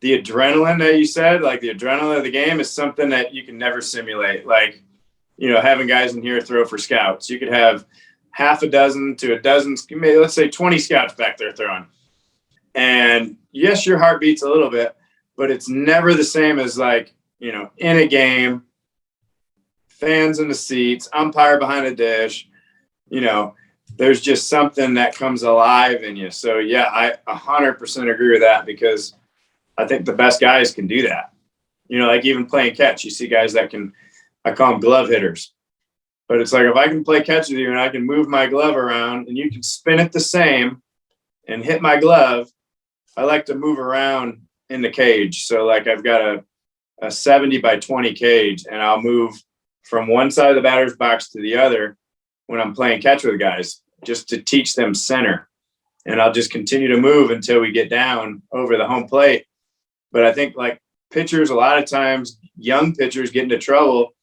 B: the adrenaline that you said, like the adrenaline of the game is something that you can never simulate. Like, you know, having guys in here throw for scouts, you could have half a dozen to a dozen, maybe let's say 20 scouts back there throwing. And yes, your heart beats a little bit, but it's never the same as like, you know, in a game, fans in the seats, umpire behind a dish, you know, there's just something that comes alive in you. So yeah, I 100% agree with that, because I think the best guys can do that. You know, like even playing catch, you see guys that can, I call them glove hitters. But it's like, if I can play catch with you and I can move my glove around and you can spin it the same and hit my glove, I like to move around in the cage. So like I've got a 70 by 20 cage, and I'll move from one side of the batter's box to the other when I'm playing catch with guys, just to teach them center. And I'll just continue to move until we get down over the home plate. But I think like pitchers, a lot of times young pitchers get into trouble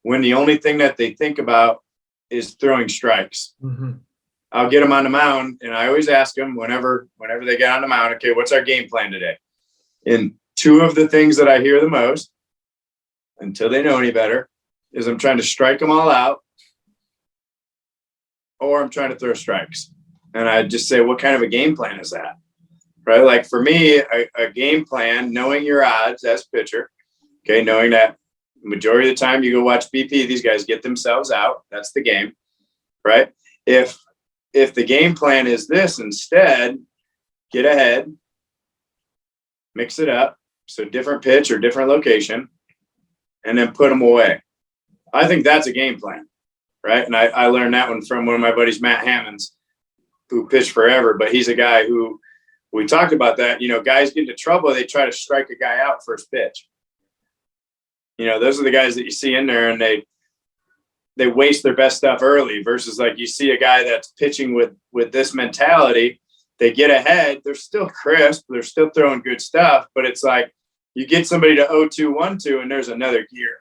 B: when the only thing that they think about is throwing strikes.
A: Mm-hmm.
B: I'll get them on the mound, and I always ask them whenever they get on the mound, okay, what's our game plan today? And two of the things that I hear the most, until they know any better, is I'm trying to strike them all out, or I'm trying to throw strikes. And I just say, what kind of a game plan is that? Right? Like for me, a game plan, knowing your odds as pitcher, okay, knowing that majority of the time you go watch BP, these guys get themselves out. That's the game, right? If the game plan is this, instead, get ahead, mix it up, so different pitch or different location, and then put them away. I think that's a game plan, right? And I learned that one from one of my buddies, Matt Hammonds, who pitched forever, but he's a guy who, we talked about that, guys get into trouble, they try to strike a guy out first pitch. Those are the guys that you see in there, and they waste their best stuff early, versus like you see a guy that's pitching with this mentality. They get ahead, they're still crisp, they're still throwing good stuff, but it's like you get somebody to 0-2, 1-2, and there's another gear.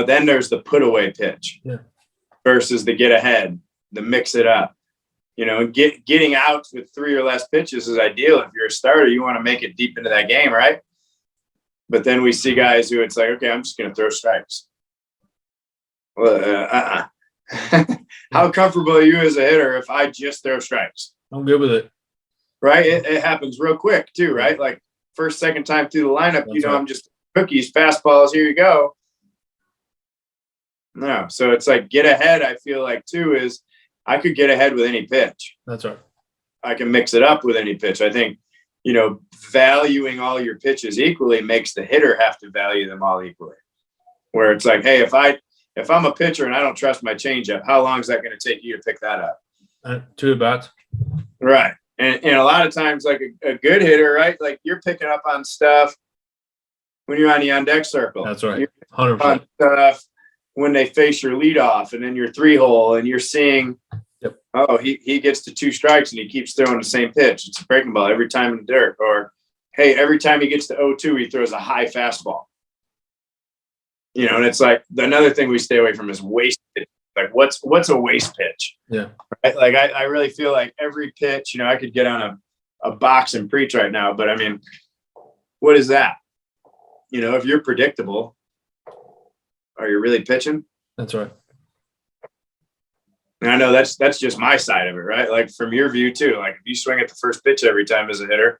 B: Then there's the put away pitch, versus the get ahead, the mix it up. Getting out with 3 or less pitches is ideal. If you're a starter, you want to make it deep into that game, right? But then we see guys who it's like, okay, I'm just going to throw strikes. Well, How comfortable are you as a hitter if I just throw strikes?
A: I'm good with it.
B: Right? It happens real quick too, right? Like first, second time through the lineup,
A: That's right.
B: I'm just cookies, fastballs, here you go. No. So it's like get ahead, I feel like too, is I could get ahead with any pitch.
A: That's right.
B: I can mix it up with any pitch. I think, valuing all your pitches equally makes the hitter have to value them all equally. Where it's like, hey, if I'm a pitcher and I don't trust my changeup, how long is that going to take you to pick that up?
A: 2 at-bats.
B: Right. And a lot of times, like a good hitter, right? Like you're picking up on stuff when you're on the on-deck circle.
A: That's right.
B: You're
A: 100%.
B: on stuff when they face your leadoff and then your 3-hole, and you're seeing, oh, he gets to 2 strikes and he keeps throwing the same pitch. It's a breaking ball every time in the dirt. Or, hey, every time he gets to 0-2, he throws a high fastball. And it's like another thing we stay away from is waste pitch. Like what's a waste pitch?
A: Yeah.
B: Right? Like I really feel like every pitch, I could get on a box and preach right now, but I mean, what is that? If you're predictable, are you really pitching?
A: That's right.
B: And I know that's just my side of it, right? Like from your view too, like if you swing at the first pitch every time as a hitter.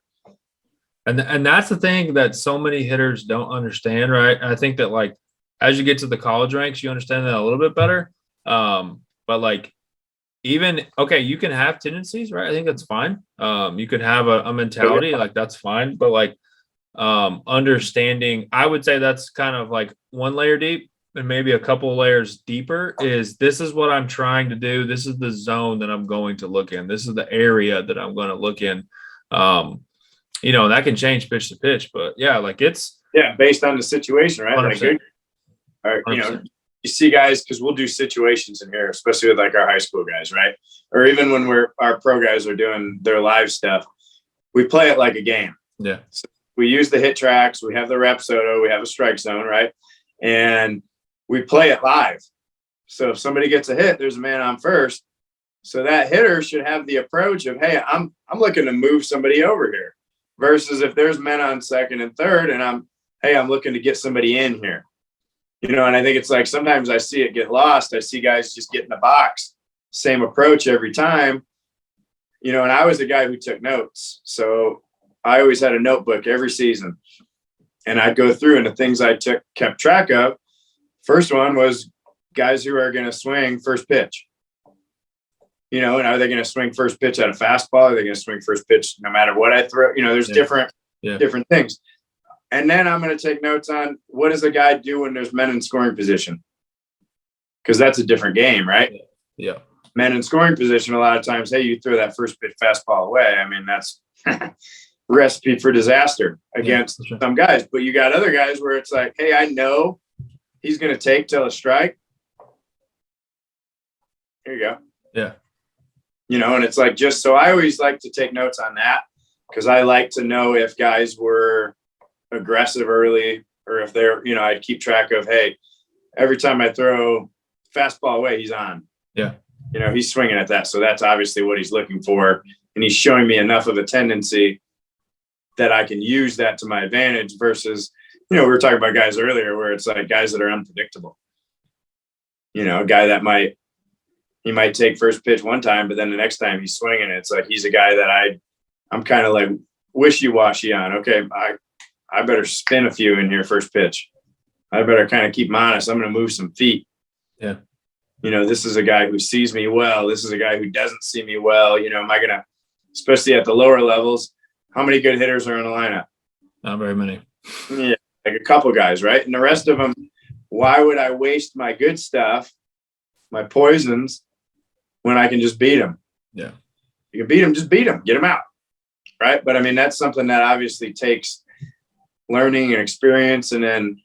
A: And that's the thing that so many hitters don't understand, right? I think that like as you get to the college ranks, you understand that a little bit better. But like even, okay, you can have tendencies, right? I think that's fine. You can have a mentality, like that's fine. But like understanding, I would say that's kind of like one layer deep and maybe a couple layers deeper is this is what I'm trying to do. This is the zone that I'm going to look in. This is the area that I'm going to look in. That can change pitch to pitch, but yeah, like it's
B: based on the situation, right?
A: 100%.
B: Like you see guys, because we'll do situations in here, especially with like our high school guys, right? Or even when our pro guys are doing their live stuff, we play it like a game.
A: Yeah.
B: So we use the hit tracks, we have the epsidoe, we have a strike zone, right? And we play it live. So if somebody gets a hit, there's a man on first. So that hitter should have the approach of, hey, I'm looking to move somebody over here. Versus if there's men on second and third and I'm looking to get somebody in here. And I think it's like sometimes I see it get lost. I see guys just get in the box, same approach every time. And I was the guy who took notes. So I always had a notebook every season. And I'd go through, and the things I kept track of, first one was guys who are going to swing first pitch. And are they going to swing first pitch at a fastball? Are they going to swing first pitch no matter what I throw? There's different things. And then I'm going to take notes on what does a guy do when there's men in scoring position? because that's a different game, right?
A: Yeah.
B: Men in scoring position, a lot of times, hey, you throw that first pitch fastball away. I mean, that's recipe for disaster against some guys. But you got other guys where it's like, hey, I know he's going to take till a strike. Here you go.
A: Yeah.
B: You know, and it's like, just so I always like to take notes on that, because I like to know if guys were aggressive early, or if they're, you know, I'd keep track of, hey, every time I throw fastball away, he's on.
A: Yeah.
B: You know, he's swinging at that. So that's obviously what he's looking for. And he's showing me enough of a tendency that I can use that to my advantage versus, you know, we were talking about guys earlier where it's like guys that are unpredictable. You know, a guy that might take first pitch one time, but then the next time he's swinging, it's like he's a guy that I'm kind of like wishy-washy on. Okay, I better spin a few in here first pitch. I better kind of keep him honest. I'm going to move some feet.
A: Yeah.
B: You know, this is a guy who sees me well. This is a guy who doesn't see me well. You know, am I going to, especially at the lower levels, how many good hitters are in the lineup?
A: Not very many.
B: Yeah, like a couple guys, right? And the rest of them, why would I waste my good stuff, my poisons, when I can just beat them?
A: Yeah.
B: You can beat them, just beat them, get them out, right? But I mean, that's something that obviously takes learning and experience. And then,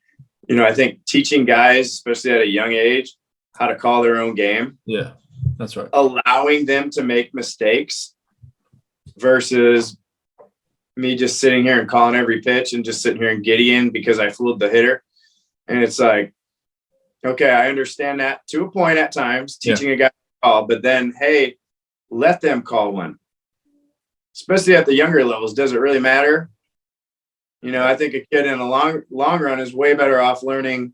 B: you know, I think teaching guys, especially at a young age, how to call their own game.
A: Yeah, that's right.
B: Allowing them to make mistakes versus me just sitting here and calling every pitch and just sitting here and Gideon because I fooled the hitter. And it's like, okay, I understand that to a point at times, teaching a guy to call, but then, hey, let them call one. Especially at the younger levels, does it really matter? You know, I think a kid in the long run is way better off learning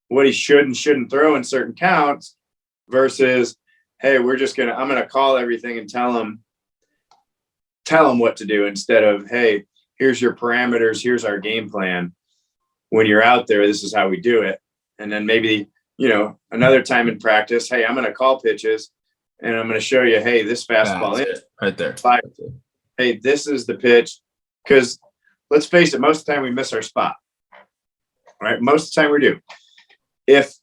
B: what he should and shouldn't throw in certain counts versus, hey, I'm going to call everything and tell him what to do instead of, hey, here's your parameters. Here's our game plan. When you're out there, this is how we do it. And then maybe, you know, another time in practice, hey, I'm going to call pitches and I'm going to show you, hey, this fastball in
A: right there.
B: Hey, this is the pitch. Because let's face it, most of the time we miss our spot, right? Most of the time we do. If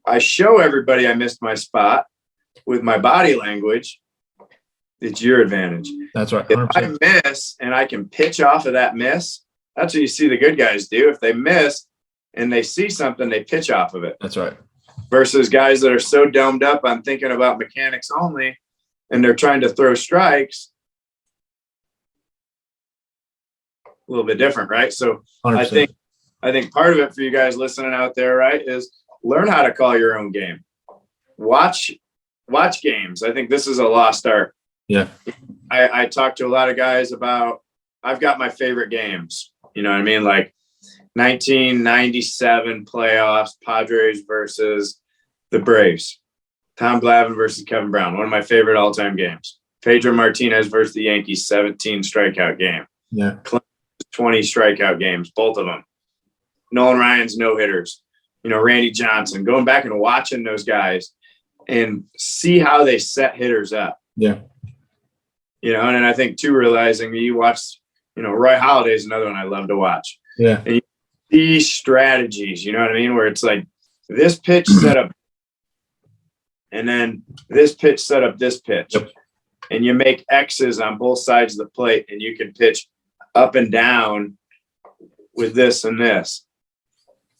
B: I show everybody I missed my spot with my body language, it's your advantage.
A: That's right.
B: 100%. If I miss and I can pitch off of that miss, that's what you see the good guys do. If they miss and they see something, they pitch off of it.
A: That's right.
B: Versus guys that are so domed up on thinking about mechanics only and they're trying to throw strikes. A little bit different, right? So 100%. I think part of it for you guys listening out there, right, is learn how to call your own game. Watch games. I think this is a lost art.
A: Yeah.
B: I talk to a lot of guys about, I've got my favorite games. You know what I mean? Like 1997 playoffs, Padres versus the Braves. Tom Glavine versus Kevin Brown, one of my favorite all-time games. Pedro Martinez versus the Yankees, 17 strikeout game.
A: Yeah.
B: 20 strikeout games, both of them. Nolan Ryan's no-hitters. You know, Randy Johnson. Going back and watching those guys and see how they set hitters up.
A: Yeah.
B: You know, and I think, too, realizing you watch, you know, Roy Halladay's another one I love to watch.
A: Yeah.
B: And you see strategies, you know what I mean, where it's like this pitch set up and then this pitch set up this pitch. Yep. And you make X's on both sides of the plate and you can pitch up and down with this and this.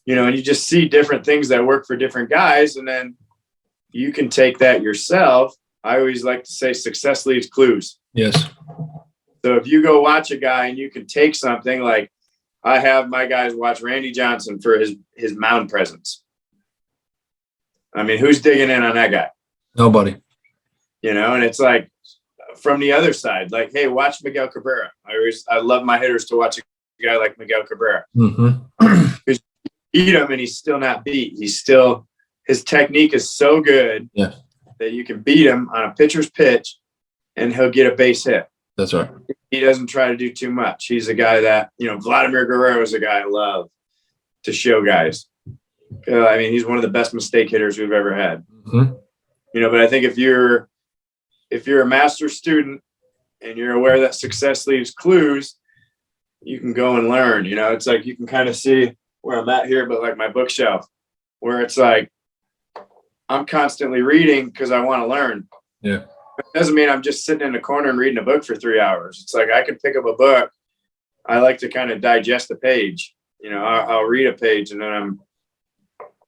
B: You know, and you just see different things that work for different guys, and then you can take that yourself. I always like to say success leaves clues.
A: Yes.
B: So if you go watch a guy and you can take something, like I have my guys watch Randy Johnson for his mound presence. I mean, who's digging in on that guy?
A: Nobody.
B: You know, and it's like from the other side, like, hey, watch Miguel Cabrera. I love my hitters to watch a guy like Miguel Cabrera.
A: Mm-hmm.
B: Beat him and he's still not beat. His technique is so good that you can beat him on a pitcher's pitch and he'll get a base hit.
A: That's right.
B: He doesn't try to do too much. He's a guy that, you know, Vladimir Guerrero is a guy I love to show guys. I mean, he's one of the best mistake hitters we've ever had.
A: Mm-hmm.
B: You know, but I think if you're a master student and you're aware that success leaves clues, you can go and learn. You know, it's like you can kind of see where I'm at here, but like my bookshelf, where it's like I'm constantly reading because I want to learn.
A: Yeah.
B: It doesn't mean I'm just sitting in the corner and reading a book for 3 hours. It's like I can pick up a book. I like to kind of digest a page. I'll read a page and then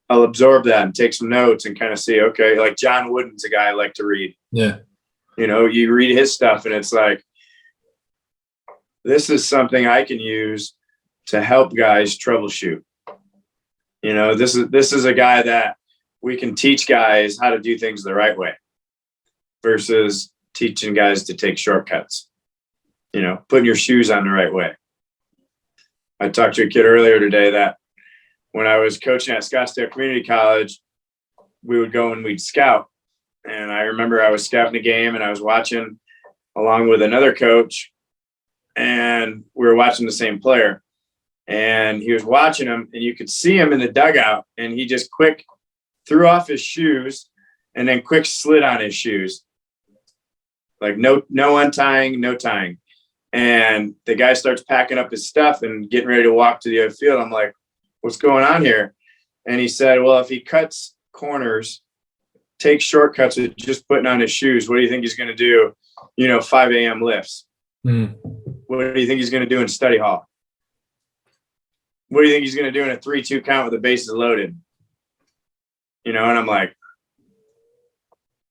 B: I'll absorb that and take some notes and kind of see, okay, like John Wooden's a guy I like to read.
A: Yeah.
B: You read his stuff and it's like, this is something I can use to help guys troubleshoot. This is a guy that we can teach guys how to do things the right way versus teaching guys to take shortcuts, putting your shoes on the right way. I talked to a kid earlier today that when I was coaching at Scottsdale Community College, we would go and we'd scout. And I remember I was scouting a game and I was watching along with another coach, and we were watching the same player. And he was watching him, and you could see him in the dugout, and he just quick threw off his shoes and then quick slid on his shoes. Like no untying, no tying. And the guy starts packing up his stuff and getting ready to walk to the other field. I'm like, what's going on here? And he said, well, if he cuts corners, takes shortcuts with just putting on his shoes, what do you think he's going to do? 5 a.m. lifts. What do you think he's going to do in study hall? What do you think he's going to do in a 3-2 count with the bases loaded? And I'm like,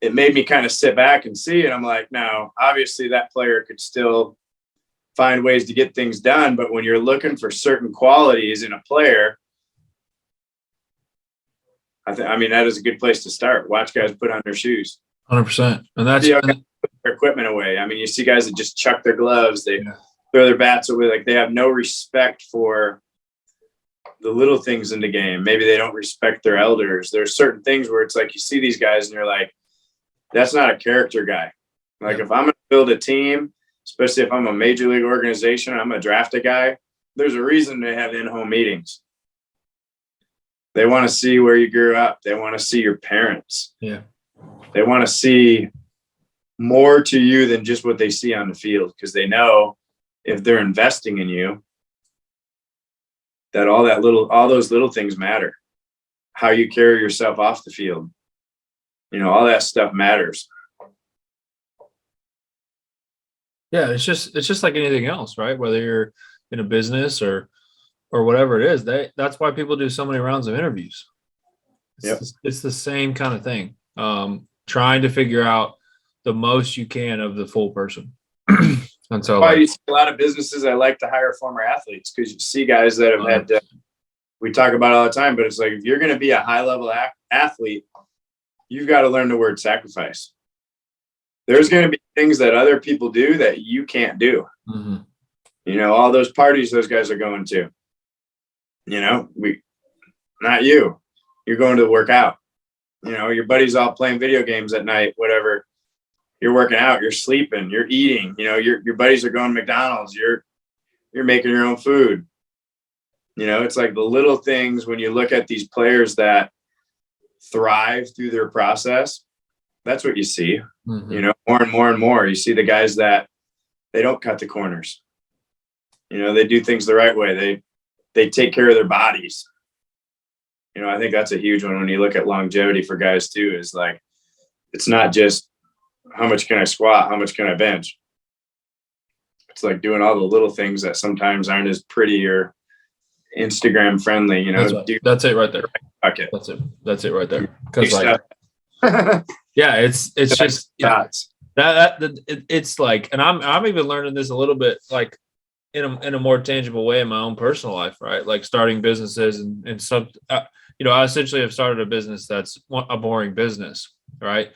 B: it made me kind of sit back and see it. I'm like, now, obviously that player could still find ways to get things done. But when you're looking for certain qualities in a player, that is a good place to start. Watch guys put on their shoes.
A: 100%. And that's
B: put their equipment away. You see guys that just chuck their gloves. They throw their bats away. Like they have no respect for the little things in the game. Maybe they don't respect their elders. There's certain things where it's like you see these guys and you're like, that's not a character guy. Like if I'm going to build a team, especially if I'm a major league organization, I'm going to draft a guy, there's a reason they have in-home meetings. They want to see where you grew up. They want to see your parents.
A: Yeah.
B: They want to see more to you than just what they see on the field, because they know if they're investing in you, that all those little things matter. How you carry yourself off the field, all that stuff matters.
A: Yeah, it's just like anything else, right? Whether you're in a business or whatever it is, that's why people do so many rounds of interviews. It's the same kind of thing. Trying to figure out the most you can of the full person. And so
B: you see a lot of businesses that like to hire former athletes, because you see guys that have had we talk about it all the time, but it's like, if you're going to be a high level athlete, you've got to learn the word sacrifice. There's going to be things that other people do that you can't do. Mm-hmm. All those parties those guys are going to, not you. You're going to work out. Your buddies all playing video games at night, whatever. You're working out, you're sleeping, you're eating, your buddies are going to McDonald's, you're making your own food. It's like the little things when you look at these players that thrive through their process, that's what you see. Mm-hmm. More and more and more. You see the guys that they don't cut the corners. They do things the right way. They take care of their bodies. I think that's a huge one when you look at longevity for guys too, is like, it's not just how much can I squat, how much can I bench. It's like doing all the little things that sometimes aren't as pretty or Instagram friendly.
A: That's it right there.
B: Okay.
A: That's it right there. Because yeah, it's just it's like, and I'm even learning this a little bit, like in a more tangible way in my own personal life, right? Like starting businesses and some, I essentially have started a business that's a boring business, right?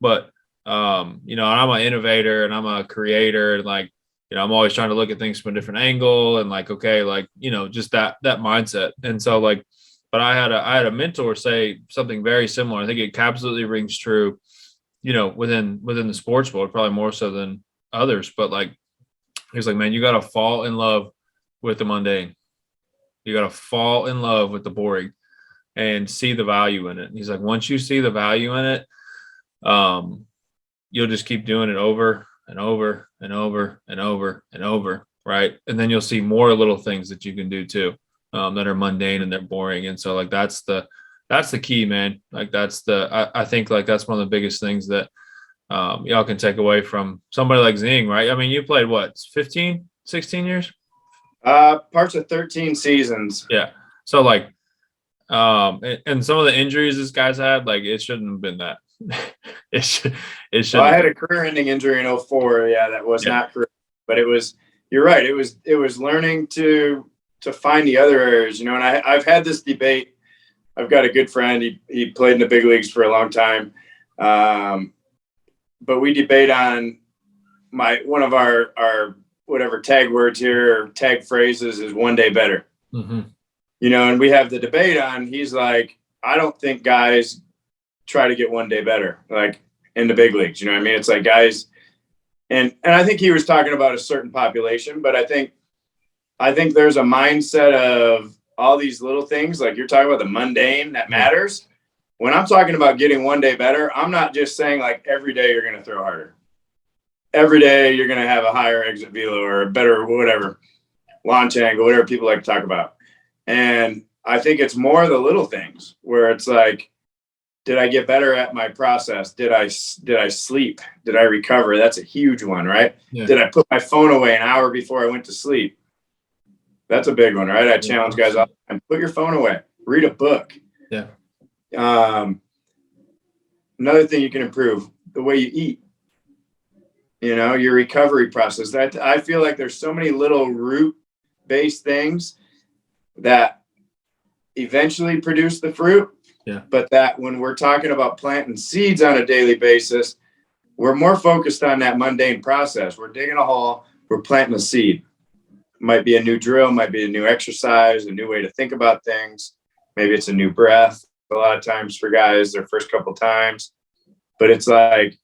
A: But and I'm an innovator and I'm a creator, and like, I'm always trying to look at things from a different angle, and like, okay, like, just that mindset. And so like, but I had a mentor say something very similar. I think it absolutely rings true, within the sports world, probably more so than others. But like, he's like, man, you got to fall in love with the mundane. You got to fall in love with the boring and see the value in it. And he's like, once you see the value in it, you'll just keep doing it over and over and over and over and over. Right. And then you'll see more little things that you can do too, that are mundane and they're boring. And so like, that's the that's the key, man. Like I think like that's one of the biggest things that y'all can take away from somebody like Zing, right? I mean, you played what, 15, 16 years?
B: Parts of 13 seasons.
A: Yeah. So like, and some of the injuries this guy's had, like it shouldn't have been that. it should, it
B: Well, I
A: shouldn't.
B: had a career-ending injury in '04. Yeah, that was
A: Yeah.
B: not career, but it was. You're right. It was learning to find the other areas, and I've had this debate. I've got a good friend. He played in the big leagues for a long time, but we debate on one of our whatever tag words here or tag phrases is one day better.
A: Mm-hmm.
B: And we have the debate on. He's like, I don't think guys try to get one day better, like in the big leagues. You know what I mean? It's like guys, and I think he was talking about a certain population, but I think there's a mindset of all these little things, like you're talking about the mundane that matters. When I'm talking about getting one day better, I'm not just saying like every day you're going to throw harder. Every day you're going to have a higher exit velo or a better whatever launch angle, whatever people like to talk about. And I think it's more the little things where it's like, did I get better at my process? Did I sleep? Did I recover? That's a huge one, right? Yeah. Did I put my phone away an hour before I went to sleep? That's a big one, right? I challenge guys all the time. Put your phone away. Read a book.
A: Yeah.
B: Another thing you can improve, the way you eat. Your recovery process. That I feel like there's so many little root-based things that eventually produce the fruit.
A: Yeah.
B: But that when we're talking about planting seeds on a daily basis, we're more focused on that mundane process. We're digging a hole, we're planting a seed. Might be a new drill, might be a new exercise, a new way to think about things. Maybe it's a new breath. A lot of times for guys, their first couple times. But it's like,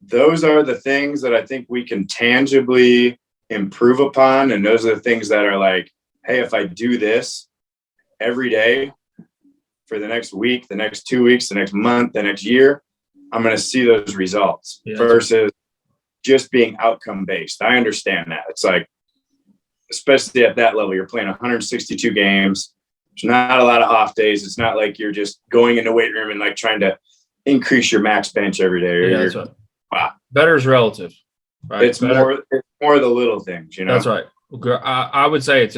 B: those are the things that I think we can tangibly improve upon. And those are the things that are like, hey, if I do this every day for the next week, the next 2 weeks, the next month, the next year, I'm going to see those results versus just being outcome based. I understand that. It's like, especially at that level, you're playing 162 games. There's not a lot of off days. It's not like you're just going in the weight room and like trying to increase your max bench every day.
A: That's right. Wow. Better is relative, right?
B: It's more the little things,
A: That's right. I would say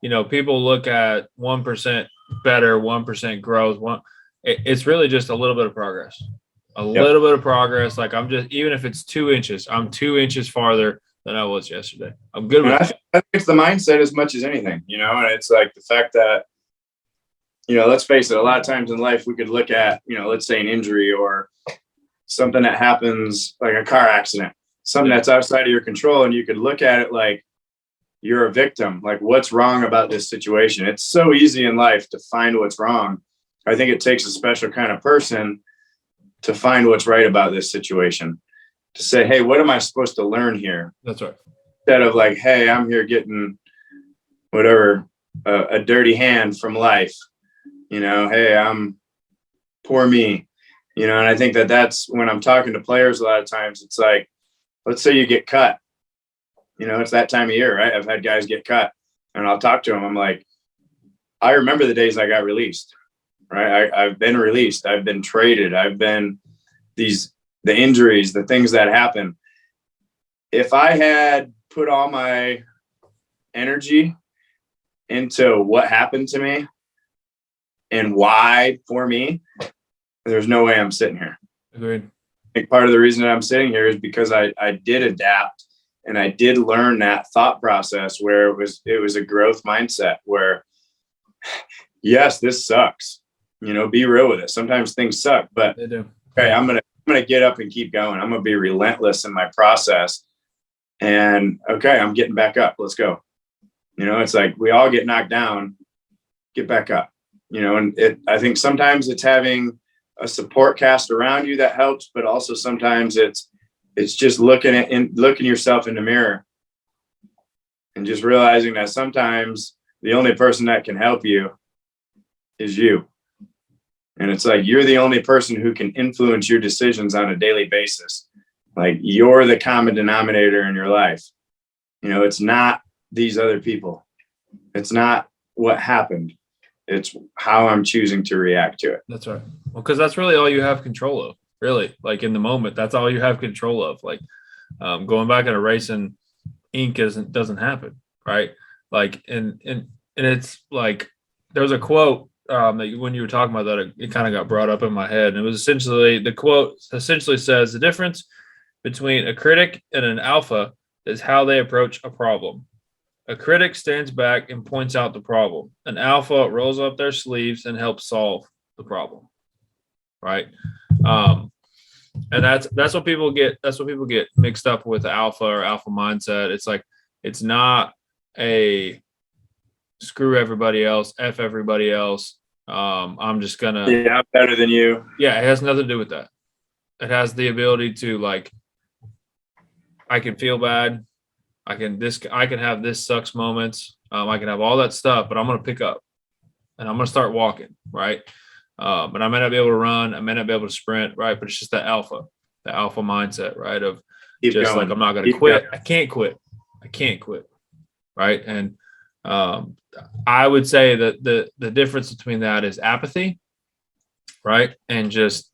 A: people look at 1% better, 1% growth. It's really just a little bit of progress, little bit of progress. Like even if it's 2 inches, I'm 2 inches farther than I was yesterday. I'm good with it.
B: I think it's the mindset as much as anything, and it's like the fact that, let's face it, a lot of times in life we could look at, let's say an injury or something that happens like a car accident, something that's outside of your control. And you could look at it like you're a victim, like what's wrong about this situation? It's so easy in life to find what's wrong. I think it takes a special kind of person to find what's right about this situation, to say, hey, what am I supposed to learn here?
A: That's right.
B: Instead of like, hey, I'm here getting whatever, a dirty hand from life, hey, I'm poor me, and I think that's when I'm talking to players a lot of times, it's like, let's say you get cut, it's that time of year, right? I've had guys get cut and I'll talk to them. I'm like, I remember the days I got released, right? I've been released. I've been traded. I've been the injuries, the things that happen. If I had put all my energy into what happened to me and why for me, there's no way I'm sitting here.
A: Agreed.
B: I think part of the reason that I'm sitting here is because I did adapt and I did learn that thought process where it was a growth mindset where, yes, this sucks, be real with it. Sometimes things suck, but
A: they do.
B: Okay, I'm gonna get up and keep going. I'm gonna be relentless in my process. And okay, I'm getting back up. Let's go. It's like we all get knocked down, get back up. And I think sometimes it's having a support cast around you that helps, but also sometimes it's just looking yourself in the mirror and just realizing that sometimes the only person that can help you is you. And it's like, you're the only person who can influence your decisions on a daily basis. Like you're the common denominator in your life. It's not these other people. It's not what happened. It's how I'm choosing to react to it.
A: That's right. Well, because that's really all you have control of, really. Like in the moment, that's all you have control of. Like going back in a race and ink doesn't happen, right? Like and it's like there's a quote that when you were talking about that, it kind of got brought up in my head, and it was essentially the quote essentially says the difference between a critic and an alpha is how they approach a problem. A critic stands back and points out the problem. An alpha rolls up their sleeves and helps solve the problem. Right. And that's what people get. That's what people get mixed up with alpha or alpha mindset. It's like, it's not a screw everybody else, F everybody else. I'm just gonna,
B: I'm better than you.
A: Yeah, it has nothing to do with that. It has the ability to, like, I can feel bad. I can have this sucks moments. I can have all that stuff, but I'm going to pick up and I'm going to start walking. Right. But I may not be able to run. I may not be able to sprint. Right. But it's just the alpha mindset. Right. Of
B: Keep
A: just
B: going.
A: like, I'm not going to quit. I can't quit. Right. And I would say that the difference between that is apathy. Right. And just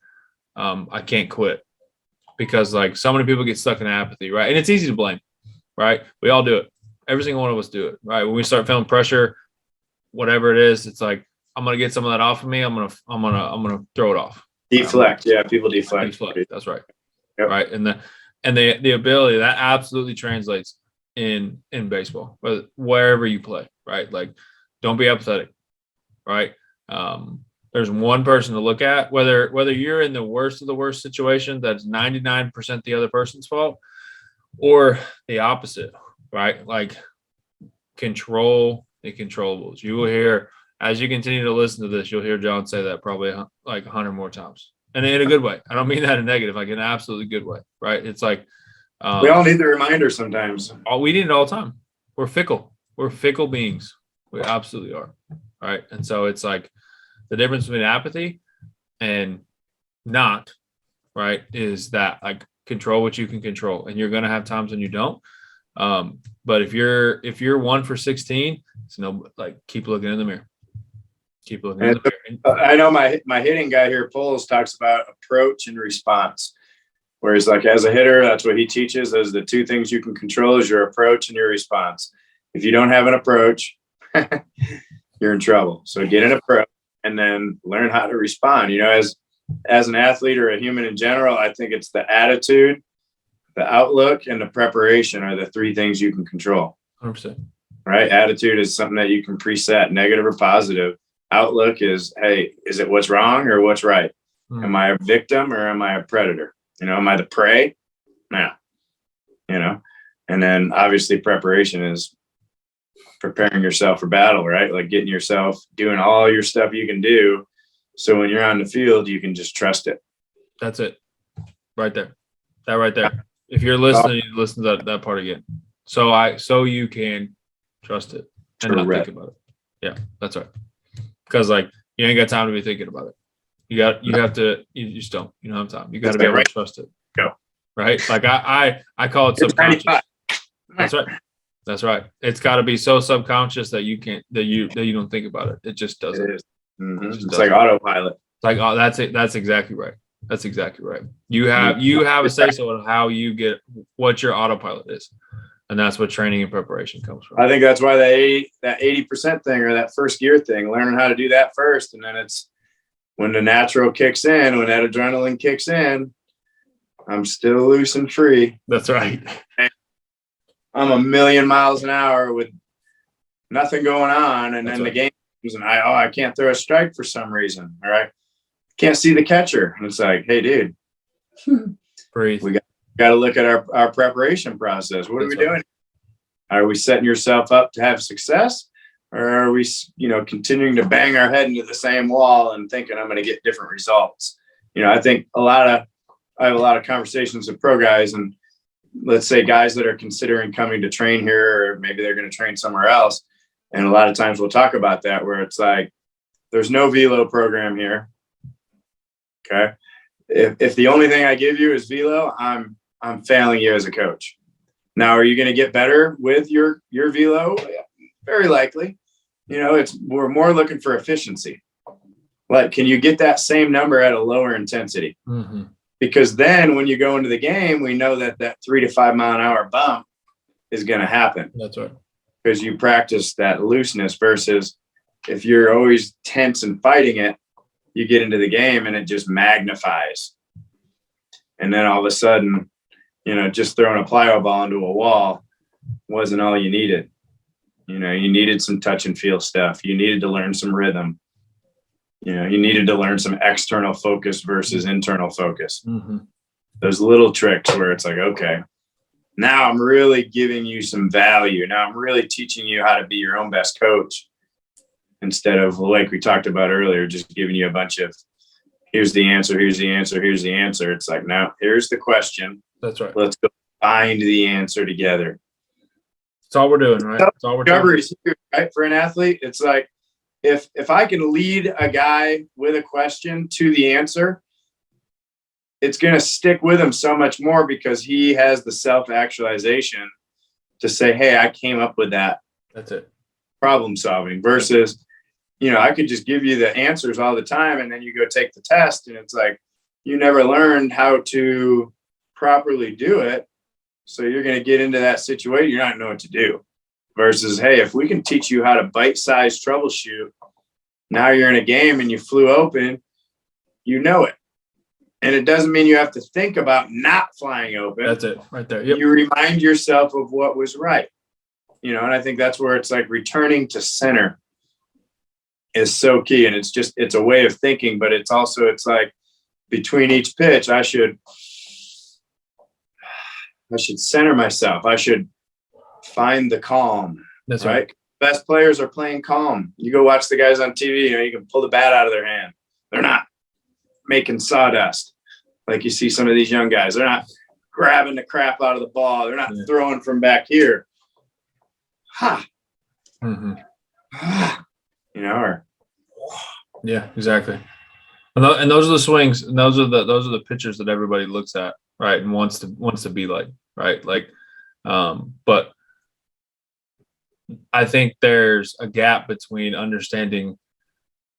A: I can't quit, because like so many people get stuck in apathy. Right. And it's easy to blame. Right. We all do it. Every single one of us do it. Right. When we start feeling pressure, whatever it is, it's like, I'm going to get some of that off of me. I'm going to throw it off.
B: Deflect. Yeah. People deflect.
A: That's right.
B: Yep.
A: Right. And the ability that absolutely translates in baseball, but wherever you play. Right. Like, don't be apathetic. Right. There's one person to look at, whether you're in the worst of the worst situation, that's 99% the other person's fault, or the opposite, right? Like, control the controllables. You will hear, as you continue to listen to this, you'll hear John say that probably like 100 more times, and in a good way. I don't mean that in negative, like in an absolutely good way, right? It's like
B: we all need the reminder sometimes.
A: We need it all the time. We're fickle. We're fickle beings. We absolutely are, right? And so it's like the difference between apathy and not, right, is that, like, control what you can control, and you're going to have times when you don't. But if you're 1 for 16, it's like, keep looking in the mirror. Keep looking in the mirror.
B: I know my hitting guy here, Poles, talks about approach and response. Whereas, like, as a hitter, that's what he teaches. Those are the two things you can control, is your approach and your response. If you don't have an approach, you're in trouble. So get an approach and then learn how to respond. You know, as an athlete or a human in general, I think it's the attitude, the outlook, and the preparation are the three things you can control.
A: 100%.
B: Right? Attitude is something that you can preset, negative or positive. Outlook is, hey, is it what's wrong or what's right? Am I a victim or am I a predator? You know, am I the prey? No. You know, and then obviously preparation is preparing yourself for battle, right? Like getting yourself doing all your stuff you can do, so when you're on the field, you can just trust it.
A: That's it. Right there. That right there. If you're listening, you listen to that part again. So you can trust it and not think about it. Yeah, that's right. Because, like, you ain't got time to be thinking about it. You just don't. You don't have time. You got to be able to trust it.
B: Go.
A: Right? Like I call it subconscious. That's right. That's right. It's got to be so subconscious that you don't think about it. It just doesn't.
B: It is. Mm-hmm. It's like autopilot.
A: It's like, oh, that's it. That's exactly right. That's exactly right. You have a say so on how you get what your autopilot is, and that's what training and preparation comes from.
B: I think that's why that 80% thing, or that first gear thing, learning how to do that first, and then it's when the natural kicks in, when that adrenaline kicks in, I'm still loose and free.
A: That's right.
B: I'm a million miles an hour with nothing going on, and then the game comes, and I can't throw a strike for some reason. All right, can't see the catcher, and it's like, hey, dude,
A: breathe.
B: We got to look at our preparation process. What are we doing? Are we setting yourself up to have success, or are we, continuing to bang our head into the same wall and thinking I'm going to get different results? I think I have a lot of conversations with pro guys, and let's say guys that are considering coming to train here, or maybe they're going to train somewhere else. And a lot of times we'll talk about that, where it's like, there's no velo program here. Okay. If the only thing I give you is velo, I'm failing you as a coach. Now, are you going to get better with your velo? Very likely. we're more looking for efficiency. Like, can you get that same number at a lower intensity?
A: Mm-hmm.
B: Because then when you go into the game, we know that 3 to 5 mile an hour bump is going to happen.
A: That's right.
B: Because you practice that looseness versus if you're always tense and fighting it, you get into the game and it just magnifies. And then all of a sudden, just throwing a plyo ball into a wall wasn't all you needed. You needed some touch and feel stuff. You needed to learn some rhythm. You needed to learn some external focus versus internal focus.
A: Mm-hmm.
B: Those little tricks where it's like, okay, now I'm really giving you some value. Now I'm really teaching you how to be your own best coach instead of, like we talked about earlier, just giving you a bunch of, here's the answer, here's the answer, here's the answer. It's like, now here's the question.
A: That's right.
B: Let's go find the answer together.
A: That's all we're doing, right? That's all we're doing.
B: Right? For an athlete, it's like, if I can lead a guy with a question to the answer, it's going to stick with him so much more because he has the self-actualization to say, hey, I came up with that.
A: That's it.
B: Problem solving versus, I could just give you the answers all the time and then you go take the test and it's like, you never learned how to properly do it. So you're going to get into that situation. You're not know what to do versus, hey, if we can teach you how to bite-sized troubleshoot, now you're in a game and you flew open, it. And it doesn't mean you have to think about not flying open.
A: That's it right there. Yep.
B: You remind yourself of what was right. And I think that's where it's like returning to center is so key. And it's a way of thinking, but it's like between each pitch, I should center myself. I should find the calm.
A: That's right.
B: Best players are playing calm. You go watch the guys on TV, you can pull the bat out of their hand. They're not making sawdust like you see some of these young guys. They're not grabbing the crap out of the ball. They're not throwing from back here.
A: Mm-hmm.
B: Or
A: yeah, exactly. And those are the swings, and those are the pitchers that everybody looks at, right, and wants to be like, right, like, but I think there's a gap between understanding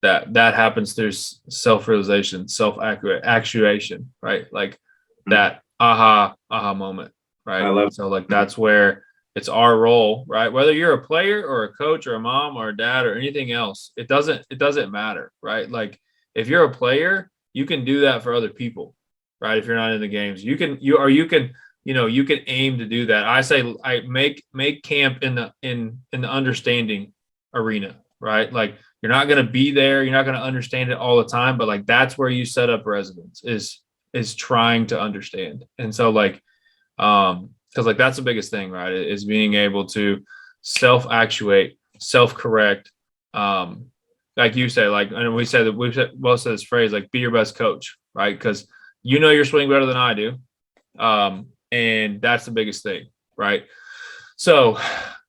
A: that happens through self-realization, self-actuation, right, like that aha moment, right?
B: I love
A: so like that's where it's our role, right? Whether you're a player or a coach or a mom or a dad or anything else, it doesn't matter, right? Like if you're a player, you can do that for other people, right? If you're not in the games, you can aim to do that. I say I make camp in the understanding arena, right? Like you're not going to be there, you're not going to understand it all the time, but like that's where you set up residence is trying to understand. And so like because like that's the biggest thing, right? Is being able to self-actuate, self-correct. Like you say, like, and we've said most of this phrase, like, be your best coach, right? Because your swing better than I do. And that's the biggest thing, right? So,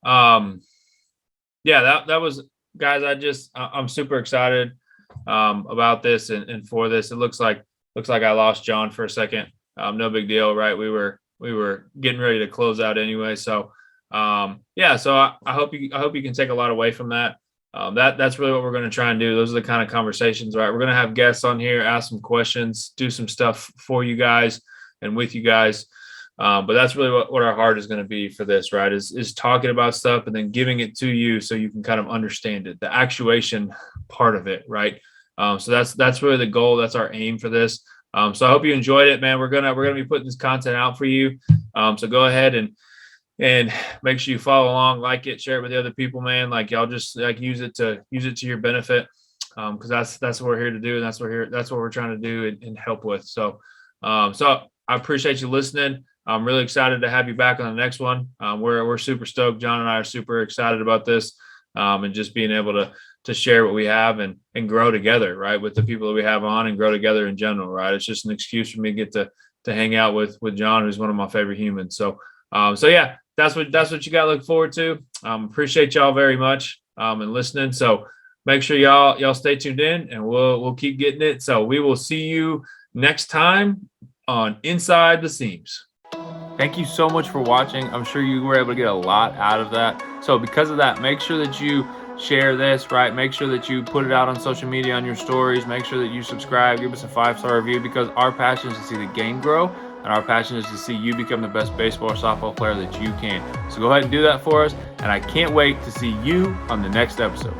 A: yeah, that was, guys, I'm super excited about this and for this. It looks like I lost John for a second. No big deal, right? We were getting ready to close out anyway. So, yeah, so I hope you can take a lot away from that. That's really what we're going to try and do. Those are the kind of conversations, right? We're going to have guests on here, ask some questions, do some stuff for you guys and with you guys. But that's really what our heart is going to be for this, right? Is talking about stuff and then giving it to you so you can kind of understand it, the actuation part of it, right? So that's really the goal. That's our aim for this. So I hope you enjoyed it, man. We're gonna be putting this content out for you. So go ahead and make sure you follow along, like it, share it with the other people, man. Like y'all just like use it to your benefit. Because that's what we're here to do, and that's what we're trying to do and help with. So I appreciate you listening. I'm really excited to have you back on the next one. We're super stoked. John and I are super excited about this, and just being able to share what we have and grow together, right, with the people that we have on and grow together in general, right? It's just an excuse for me to get to hang out with John, who's one of my favorite humans. So yeah, that's what you got to look forward to. Appreciate y'all very much and listening. So make sure y'all stay tuned in, and we'll keep getting it. So we will see you next time on Inside the Seams. Thank you so much for watching. I'm sure you were able to get a lot out of that. So because of that, make sure that you share this, right? Make sure that you put it out on social media, on your stories. Make sure that you subscribe, give us a 5-star review, because our passion is to see the game grow, and our passion is to see you become the best baseball or softball player that you can. So go ahead and do that for us, and I can't wait to see you on the next episode.